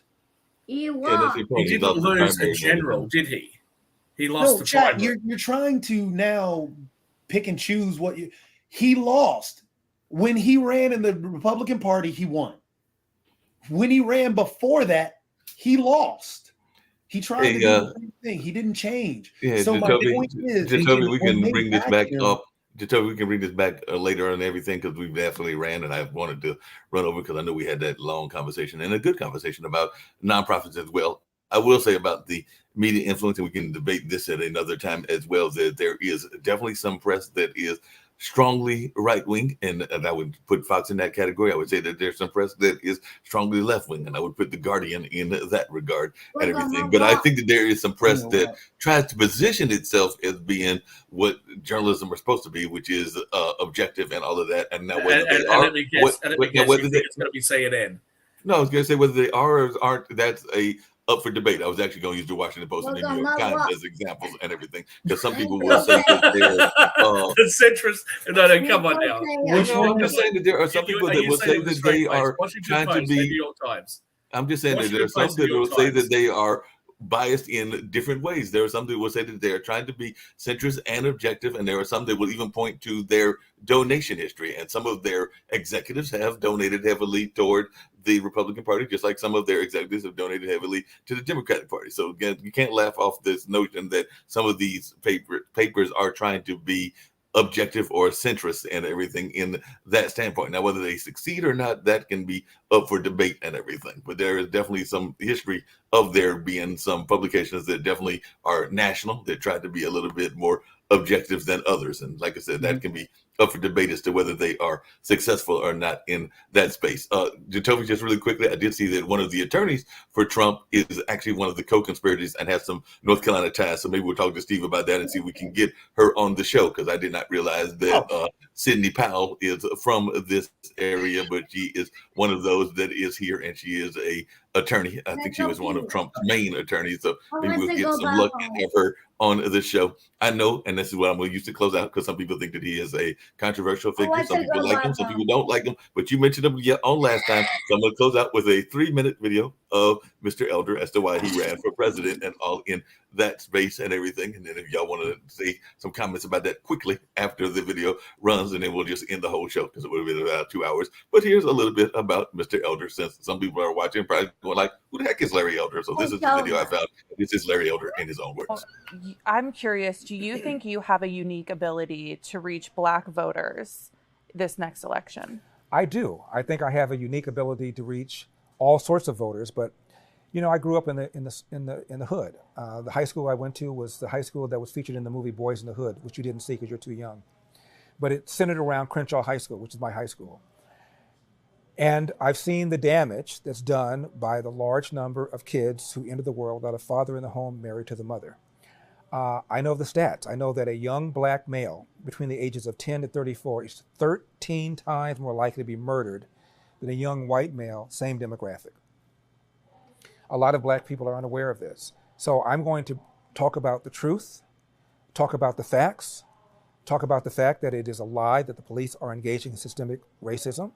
he Yeah, lost. He didn't lose in general, did he? He lost the Chad, primary. you're trying to now pick and choose he lost. When he ran in the Republican Party, he won. When he ran before that, he lost. He tried to do the same thing. He didn't change. Yeah, So my point is, Jacoby, we can when they bring this backed back him- up. Jacoby, we can bring this back later on everything, because we definitely ran, and I wanted to run over because I know we had that long conversation and a good conversation about nonprofits as well. I will say about the media influence, and we can debate this at another time as well, that there is definitely some press that is strongly right wing, and I would put Fox in that category. I would say that there's some press that is strongly left wing, and I would put The Guardian in that regard and everything. But I think that there is some press that tries to position itself as being what journalism are supposed to be, which is objective and all of that. And now whether they are, let me guess, it's going to be CNN. no, I was going to say whether they are or aren't. That's up for debate. I was actually going to use the Washington Post and the New York Times as examples and everything, because some people will say that they're the centrist. No, come on now. I'm just saying that there are some people that will say that they are trying to be. New York Times. I'm just saying that there are some Washington Post, that will New York say that Times. they are biased in different ways. There are some that will say that they are trying to be centrist and objective, and there are some that will even point to their donation history. And some of their executives have donated heavily toward the Republican Party, just like some of their executives have donated heavily to the Democratic Party. So again, you can't laugh off this notion that some of these papers are trying to be objective or centrist and everything in that standpoint. Now, whether they succeed or not, that can be up for debate and everything. But there is definitely some history of there being some publications that definitely are national, that try to be a little bit more objective than others. And like I said, that can be up for debate as to whether they are successful or not in that space. Jacoby, just really quickly, I did see that one of the attorneys for Trump is actually one of the co-conspirators and has some North Carolina ties. So maybe we'll talk to Steve about that and see if we can get her on the show, because I did not realize that Sidney Powell is from this area, but she is one of those that is here, and she is a attorney. I think she was one of Trump's main attorneys. So maybe we'll get some luck and have her on this show. I know, and this is what I'm going to use to close out, because some people think that he is a controversial figure. Some people like him, some people don't like him, but you mentioned him on last time. So I'm going to close out with a 3-minute video of Mr. Elder as to why he ran for president and all in that space and everything. And then if y'all want to say some comments about that quickly after the video runs, and then we'll just end the whole show, because it would have been about 2 hours. But here's a little bit about Mr. Elder, since some people are watching probably going like, who the heck is Larry Elder? So this is the video I found. This is Larry Elder in his own words. I'm curious, do you think you have a unique ability to reach Black voters this next election? I do. I think I have a unique ability to reach all sorts of voters, but you know, I grew up in the hood. The high school I went to was the high school that was featured in the movie Boys in the Hood, which you didn't see because you're too young. But it centered around Crenshaw High School, which is my high school. And I've seen the damage that's done by the large number of kids who enter the world without a father in the home married to the mother. I know the stats. I know that a young Black male between the ages of 10 to 34 is 13 times more likely to be murdered than a young white male, same demographic. A lot of Black people are unaware of this. So I'm going to talk about the truth, talk about the facts, talk about the fact that it is a lie that the police are engaging in systemic racism.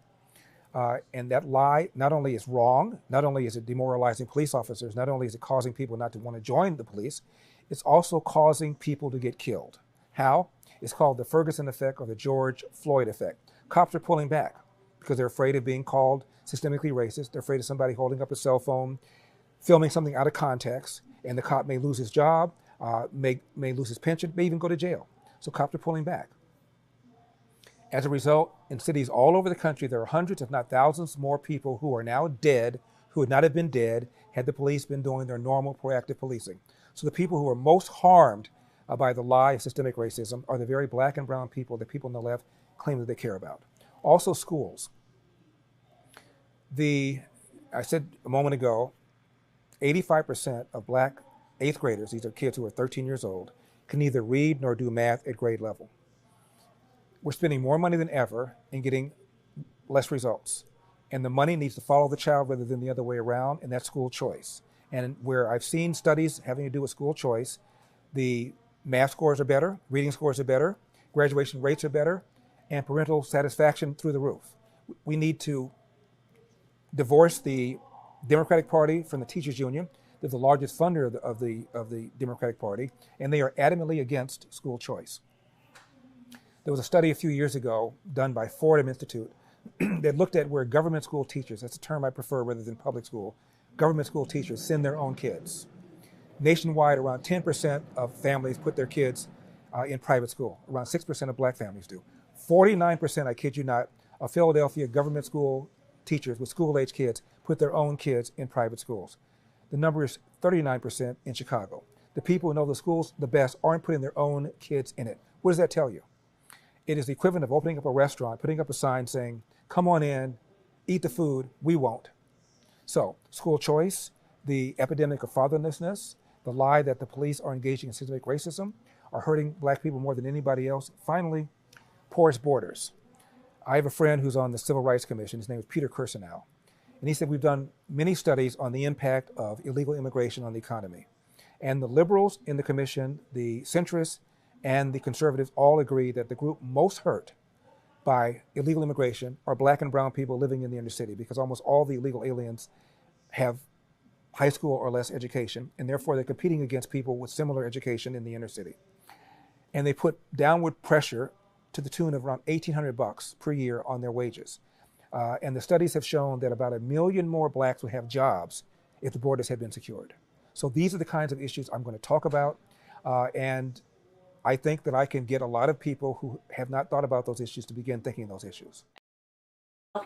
And that lie not only is wrong, not only is it demoralizing police officers, not only is it causing people not to want to join the police, it's also causing people to get killed. How? It's called the Ferguson effect or the George Floyd effect. Cops are pulling back because they're afraid of being called systemically racist. They're afraid of somebody holding up a cell phone, filming something out of context, and the cop may lose his job, may lose his pension, may even go to jail. So cops are pulling back. As a result, in cities all over the country, there are hundreds, if not thousands, more people who are now dead who would not have been dead had the police been doing their normal proactive policing. So the people who are most harmed by the lie of systemic racism are the very black and brown people that people on the left claim that they care about. Also schools. I said a moment ago, 85% of black 8th graders, these are kids who are 13 years old, can neither read nor do math at grade level. We're spending more money than ever and getting less results. And the money needs to follow the child rather than the other way around, and that's school choice. And where I've seen studies having to do with school choice, the math scores are better, reading scores are better, graduation rates are better, and parental satisfaction through the roof. We need to divorce the Democratic Party from the Teachers Union. They're the largest funder of the Democratic Party, and they are adamantly against school choice. There was a study a few years ago done by Fordham Institute that looked at where government school teachers, that's a term I prefer rather than public school, government school teachers send their own kids. Nationwide, around 10% of families put their kids in private school. Around 6% of black families do. 49%, I kid you not, of Philadelphia government school teachers with school-age kids put their own kids in private schools. The number is 39% in Chicago. The people who know the schools the best aren't putting their own kids in it. What does that tell you? It is the equivalent of opening up a restaurant, putting up a sign saying, come on in, eat the food, we won't. So, school choice, the epidemic of fatherlessness, the lie that the police are engaging in systemic racism, are hurting black people more than anybody else. Finally, porous borders. I have a friend who's on the Civil Rights Commission. His name is Peter Kirsanow. And he said, we've done many studies on the impact of illegal immigration on the economy. And the liberals in the commission, the centrists, and the conservatives all agree that the group most hurt by illegal immigration are black and brown people living in the inner city, because almost all the illegal aliens have high school or less education, and therefore they're competing against people with similar education in the inner city. And they put downward pressure to the tune of around $1,800 per year on their wages. And the studies have shown that about 1 million more blacks would have jobs if the borders had been secured. So these are the kinds of issues I'm going to talk about. And I think that I can get a lot of people who have not thought about those issues to begin thinking those issues. A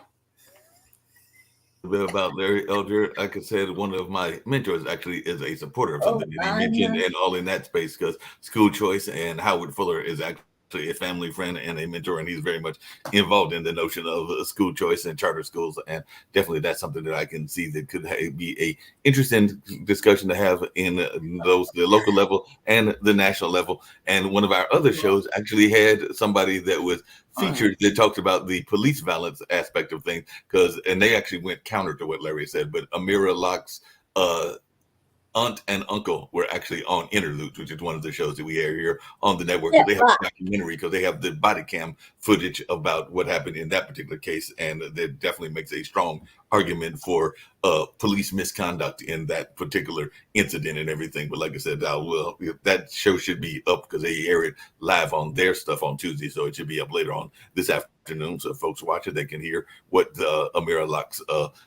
bit about Larry Elder. Like I said, one of my mentors actually is a supporter of something that he mentioned, and all in that space, because school choice, and Howard Fuller is actually a family friend and a mentor, and he's very much involved in the notion of school choice and charter schools. And definitely that's something that I can see that could be a interesting discussion to have in the local level and the national level. And one of our other shows actually had somebody that was featured that talked about the police violence aspect of things, and they actually went counter to what Larry said. But Amira Locke's aunt and uncle were actually on Interludes, which is one of the shows that we air here on the network. They have a documentary because they have the body cam footage about what happened in that particular case, and that definitely makes a strong argument for police misconduct in that particular incident and everything. But like I said, that show should be up because they air it live on their stuff on Tuesday, so it should be up later on this afternoon. So if folks watch it, they can hear what Amira Locke's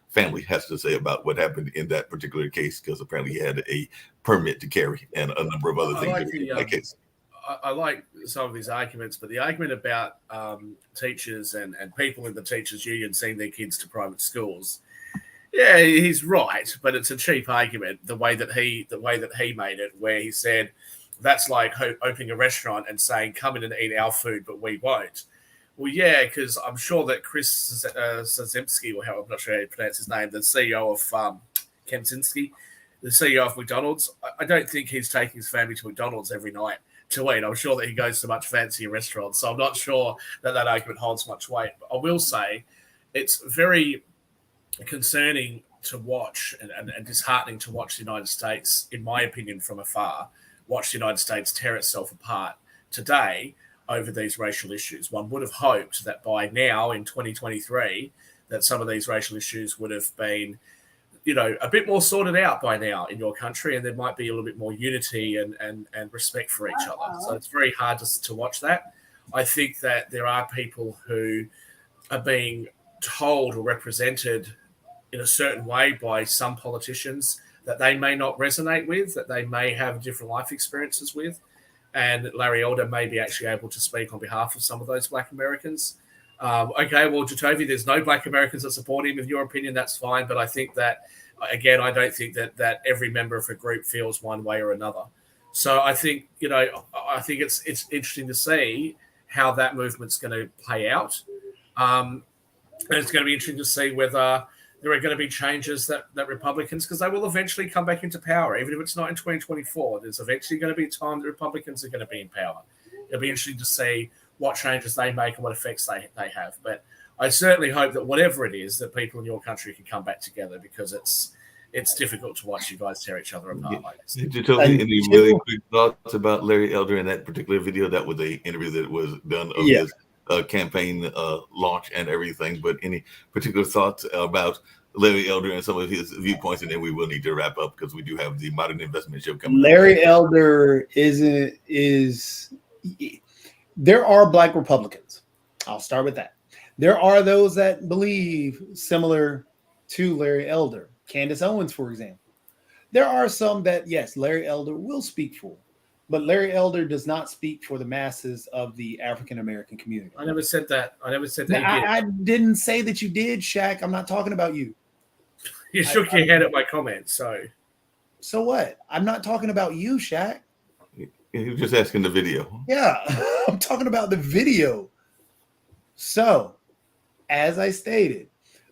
family has to say about what happened in that particular case, because apparently he had a permit to carry and a number of other things in that case. I like some of his arguments, but the argument about teachers and people in the teachers' union sending their kids to private schools, yeah, he's right, but it's a cheap argument. The way that he made it, where he said that's like opening a restaurant and saying, "Come in and eat our food, but we won't." Well, yeah, because I'm sure that Chris Szymczynski, or how I'm not sure how you pronounce his name, the CEO of Kempczynski, the CEO of McDonald's, I don't think he's taking his family to McDonald's every night to eat. I'm sure that he goes to much fancier restaurants, so I'm not sure that argument holds much weight. But I will say it's very concerning to watch and disheartening to watch the United States, in my opinion, from afar, watch the United States tear itself apart today over these racial issues. One would have hoped that by now, in 2023, that some of these racial issues would have been, a bit more sorted out by now in your country, and there might be a little bit more unity and respect for each other. So it's very hard to watch that. I think that there are people who are being told or represented in a certain way by some politicians that they may not resonate with, that they may have different life experiences with. And Larry Elder may be actually able to speak on behalf of some of those Black Americans. Okay, well, Jatovia, there's no Black Americans that support him. In your opinion, that's fine. But I think that again, I don't think that every member of a group feels one way or another. So I think, I think it's interesting to see how that movement's going to play out. And it's going to be interesting to see whether there are going to be changes that Republicans, because they will eventually come back into power, even if it's not in 2024. There's eventually going to be a time that Republicans are going to be in power. It'll be interesting to see what changes they make and what effects they have. But I certainly hope that whatever it is, that people in your country can come back together, because it's difficult to watch you guys tear each other apart like this. Did you tell me any really quick thoughts about Larry Elder in that particular video? That was an interview that was done of his campaign launch and everything. But any particular thoughts about Larry Elder and some of his viewpoints? And then we will need to wrap up because we do have the Modern Investment Show coming. Larry Elder there are Black Republicans. I'll start with that. There are those that believe similar to Larry Elder. Candace Owens, for example. There are some that, yes, Larry Elder will speak for, but Larry Elder does not speak for the masses of the African American community. I never said that. I didn't say that you did, Shaq. I'm not talking about you. You shook your head at my comment, so what? I'm not talking about you, Shaq. He was just asking the video. Yeah, I'm talking about the video. So, as I stated,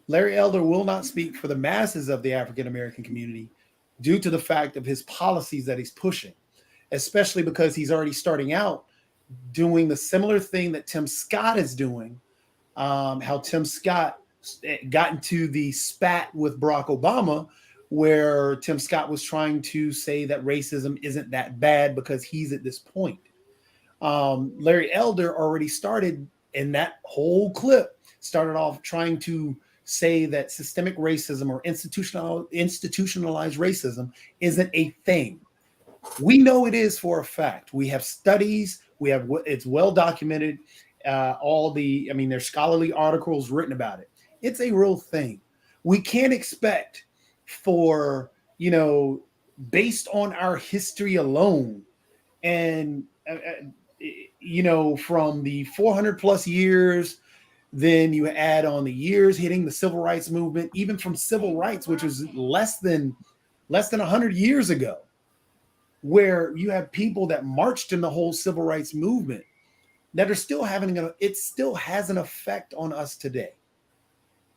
Larry Elder will not speak for the masses of the African American community due to the fact of his policies that he's pushing, especially because he's already starting out doing the similar thing that Tim Scott is doing. How Tim Scott got into the spat with Barack Obama, where Tim Scott was trying to say that racism isn't that bad because he's at this point. Larry Elder already started in that whole clip, started off trying to say that systemic racism or institutionalized racism isn't a thing. We know it is for a fact. We have studies. It's well documented. There's scholarly articles written about it. It's a real thing. We can't expect for, based on our history alone and, from the 400 plus years, then you add on the years hitting the civil rights movement, even from civil rights, which was less than 100 years ago, where you have people that marched in the whole civil rights movement that are still it still has an effect on us today.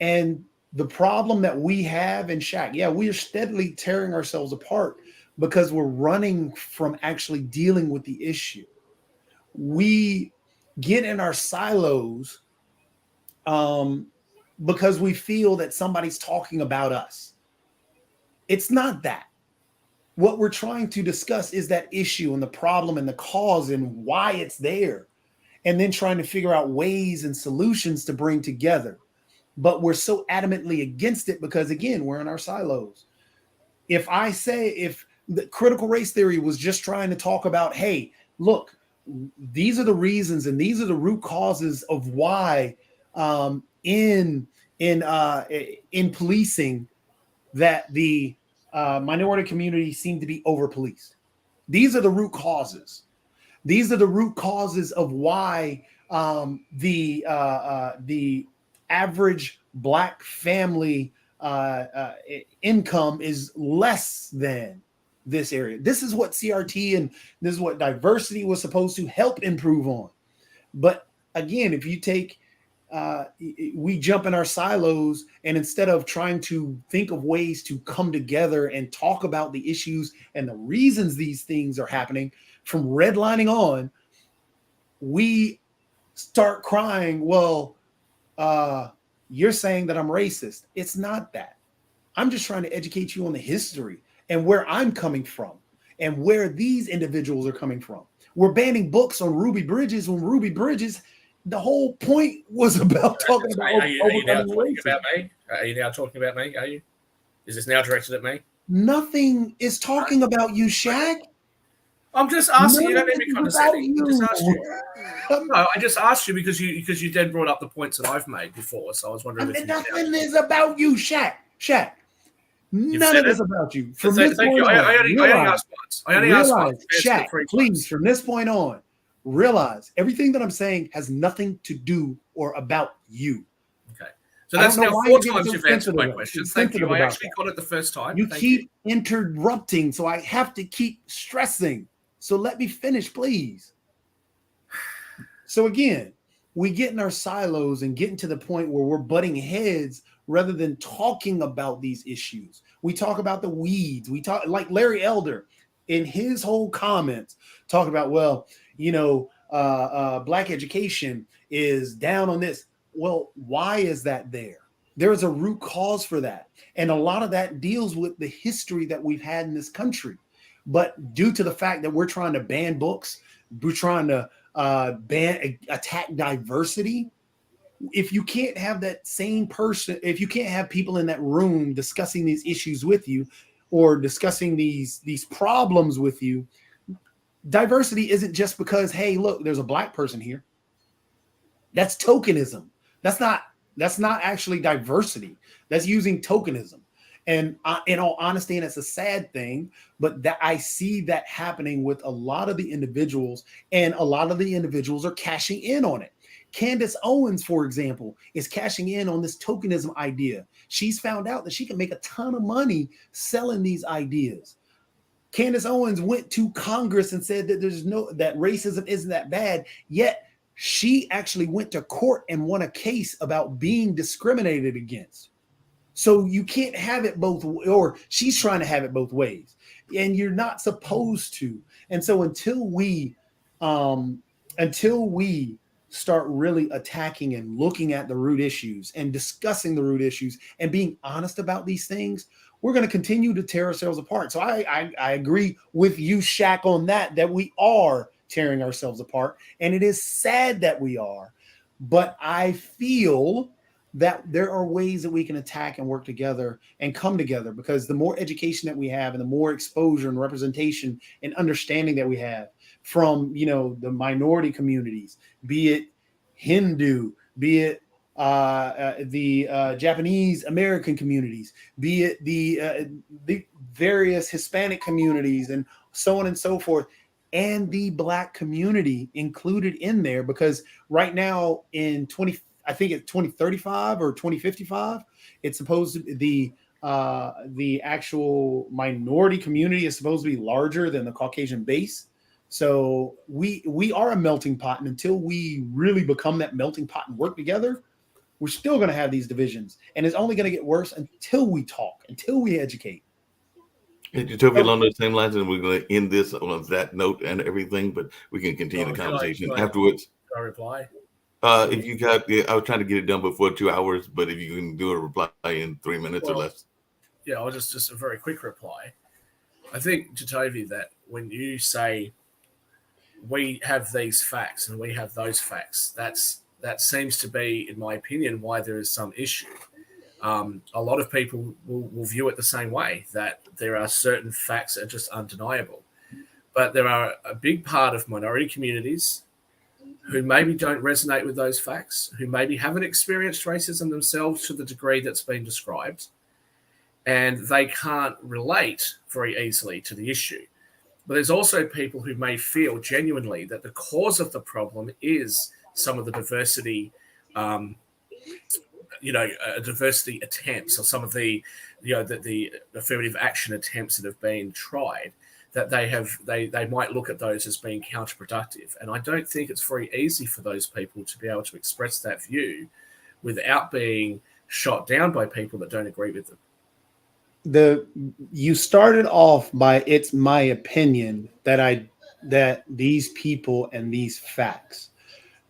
And the problem that we have in Shaq, we are steadily tearing ourselves apart because we're running from actually dealing with the issue. We get in our silos because we feel that somebody's talking about us. It's not that. What we're trying to discuss is that issue and the problem and the cause and why it's there, and then trying to figure out ways and solutions to bring together. But we're so adamantly against it because, again, we're in our silos. If the critical race theory was just trying to talk about, hey, look, these are the reasons and these are the root causes of why in policing that the minority community seem to be over policed. These are the root causes. These are the root causes of why the average Black family income is less than this area. This is what CRT and this is what diversity was supposed to help improve on. But again, if you take, we jump in our silos, and instead of trying to think of ways to come together and talk about the issues and the reasons these things are happening from redlining on, we start crying, well, you're saying that I'm racist. It's not that. I'm just trying to educate you on the history and where I'm coming from and where these individuals are coming from. We're banning books on Ruby Bridges when Ruby Bridges, the whole point was about talking about. Are you now talking about me? Are you now talking about me? Are you? Is this now directed at me? Nothing is talking about you, Shaq. I'm just asking. You don't need me condescending. I just asked you. No, I just asked you because you then brought up the points that I've made before. So I was wondering if nothing is about you, Shaq. None of this about you. From this point on, I only asked once. I only asked once. Shaq, please, from this point on, realize everything that I'm saying has nothing to do or about you. Okay. So I that's don't know now why 4 you're getting times so you've answered my sensitive question. Thank you. I about actually that. got it the first time. You Thank keep interrupting, so I have to keep stressing. So let me finish, please. So again, we get in our silos and getting to the point where we're butting heads rather than talking about these issues. We talk about the weeds. We talk like Larry Elder in his whole comments talk about, well, Black education is down on this. Well, why is that there? There's a root cause for that. And a lot of that deals with the history that we've had in this country. But due to the fact that we're trying to ban books, we're trying to attack diversity. If you can't have that same person, if you can't have people in that room discussing these issues with you or discussing these problems with you, diversity isn't just because, hey, look, there's a Black person here. That's tokenism. That's not actually diversity. That's using tokenism. And in all honesty, and it's a sad thing, but that I see that happening with a lot of the individuals, and a lot of the individuals are cashing in on it. Candace Owens, for example, is cashing in on this tokenism idea. She's found out that she can make a ton of money selling these ideas. Candace Owens went to Congress and said that that racism isn't that bad, yet she actually went to court and won a case about being discriminated against. So you can't have it both, or she's trying to have it both ways, and you're not supposed to. And so until we start really attacking and looking at the root issues and discussing the root issues and being honest about these things, we're going to continue to tear ourselves apart. So I agree with you, Shaq, on that we are tearing ourselves apart. And it is sad that we are, but I feel that there are ways that we can attack and work together and come together, because the more education that we have and the more exposure and representation and understanding that we have from, the minority communities, be it Hindu, be it the Japanese American communities, be it the various Hispanic communities, and so on and so forth, and the Black community included in there, because right now in 2035 or 2055, it's supposed to be the actual minority community is supposed to be larger than the Caucasian base. So we are a melting pot, and until we really become that melting pot and work together, we're still going to have these divisions, and it's only going to get worse until we talk, until we educate. Toby, along those same lines, and we're going to end this on that note and everything, but we can continue the conversation afterwards. Can I reply? If you got, I was trying to get it done before 2 hours, but if you can do a reply in 3 minutes or less. Yeah, I'll just a very quick reply. I think, Jatovi, that when you say we have these facts and we have those facts, that seems to be, in my opinion, why there is some issue. A lot of people will view it the same way, that there are certain facts that are just undeniable. But there are a big part of minority communities who maybe don't resonate with those facts, who maybe haven't experienced racism themselves to the degree that's been described, and they can't relate very easily to the issue. But there's also people who may feel genuinely that the cause of the problem is some of the diversity, diversity attempts, or some of the affirmative action attempts that have been tried, that they might look at those as being counterproductive. And I don't think it's very easy for those people to be able to express that view without being shot down by people that don't agree with them. You started off by, it's my opinion that these people and these facts.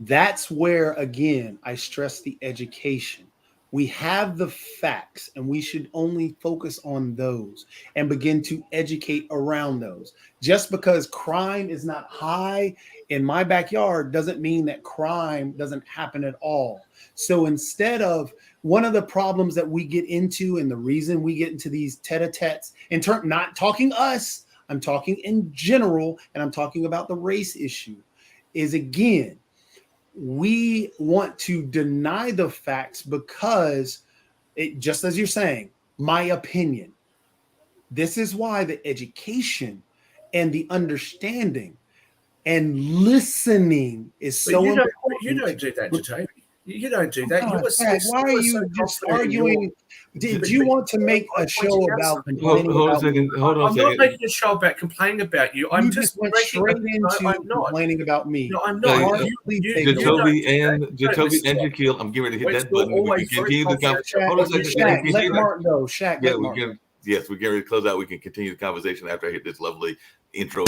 That's where, again, I stress the education. We have the facts, and we should only focus on those and begin to educate around those. Just because crime is not high in my backyard doesn't mean that crime doesn't happen at all. So instead of, one of the problems that we get into, and the reason we get into these tete-a-tetes, not talking us, I'm talking in general, and I'm talking about the race issue, is, again, we want to deny the facts because, just as you're saying, my opinion. This is why the education and the understanding and listening is so important. You don't do that, Jatobi. You don't do that. Oh, You were Shaq, why are you just arguing? Did you want to make a show about complaining Hold on a about? second. Hold on a I'm not second. making a show about complaining about you. I'm You just just went making straight a, into no, I'm not. complaining about me. No, I'm No, not. Jacoby and listen. Shaquille, I'm getting ready to hit Wait, that you're button. We always can very continue the conversation. confident. Hold on a second. Shaq, We let can- Martin go. Shaq, Yeah, let we Martin. can. Yes, we're getting ready to close out. We can continue the conversation after I hit this lovely intro.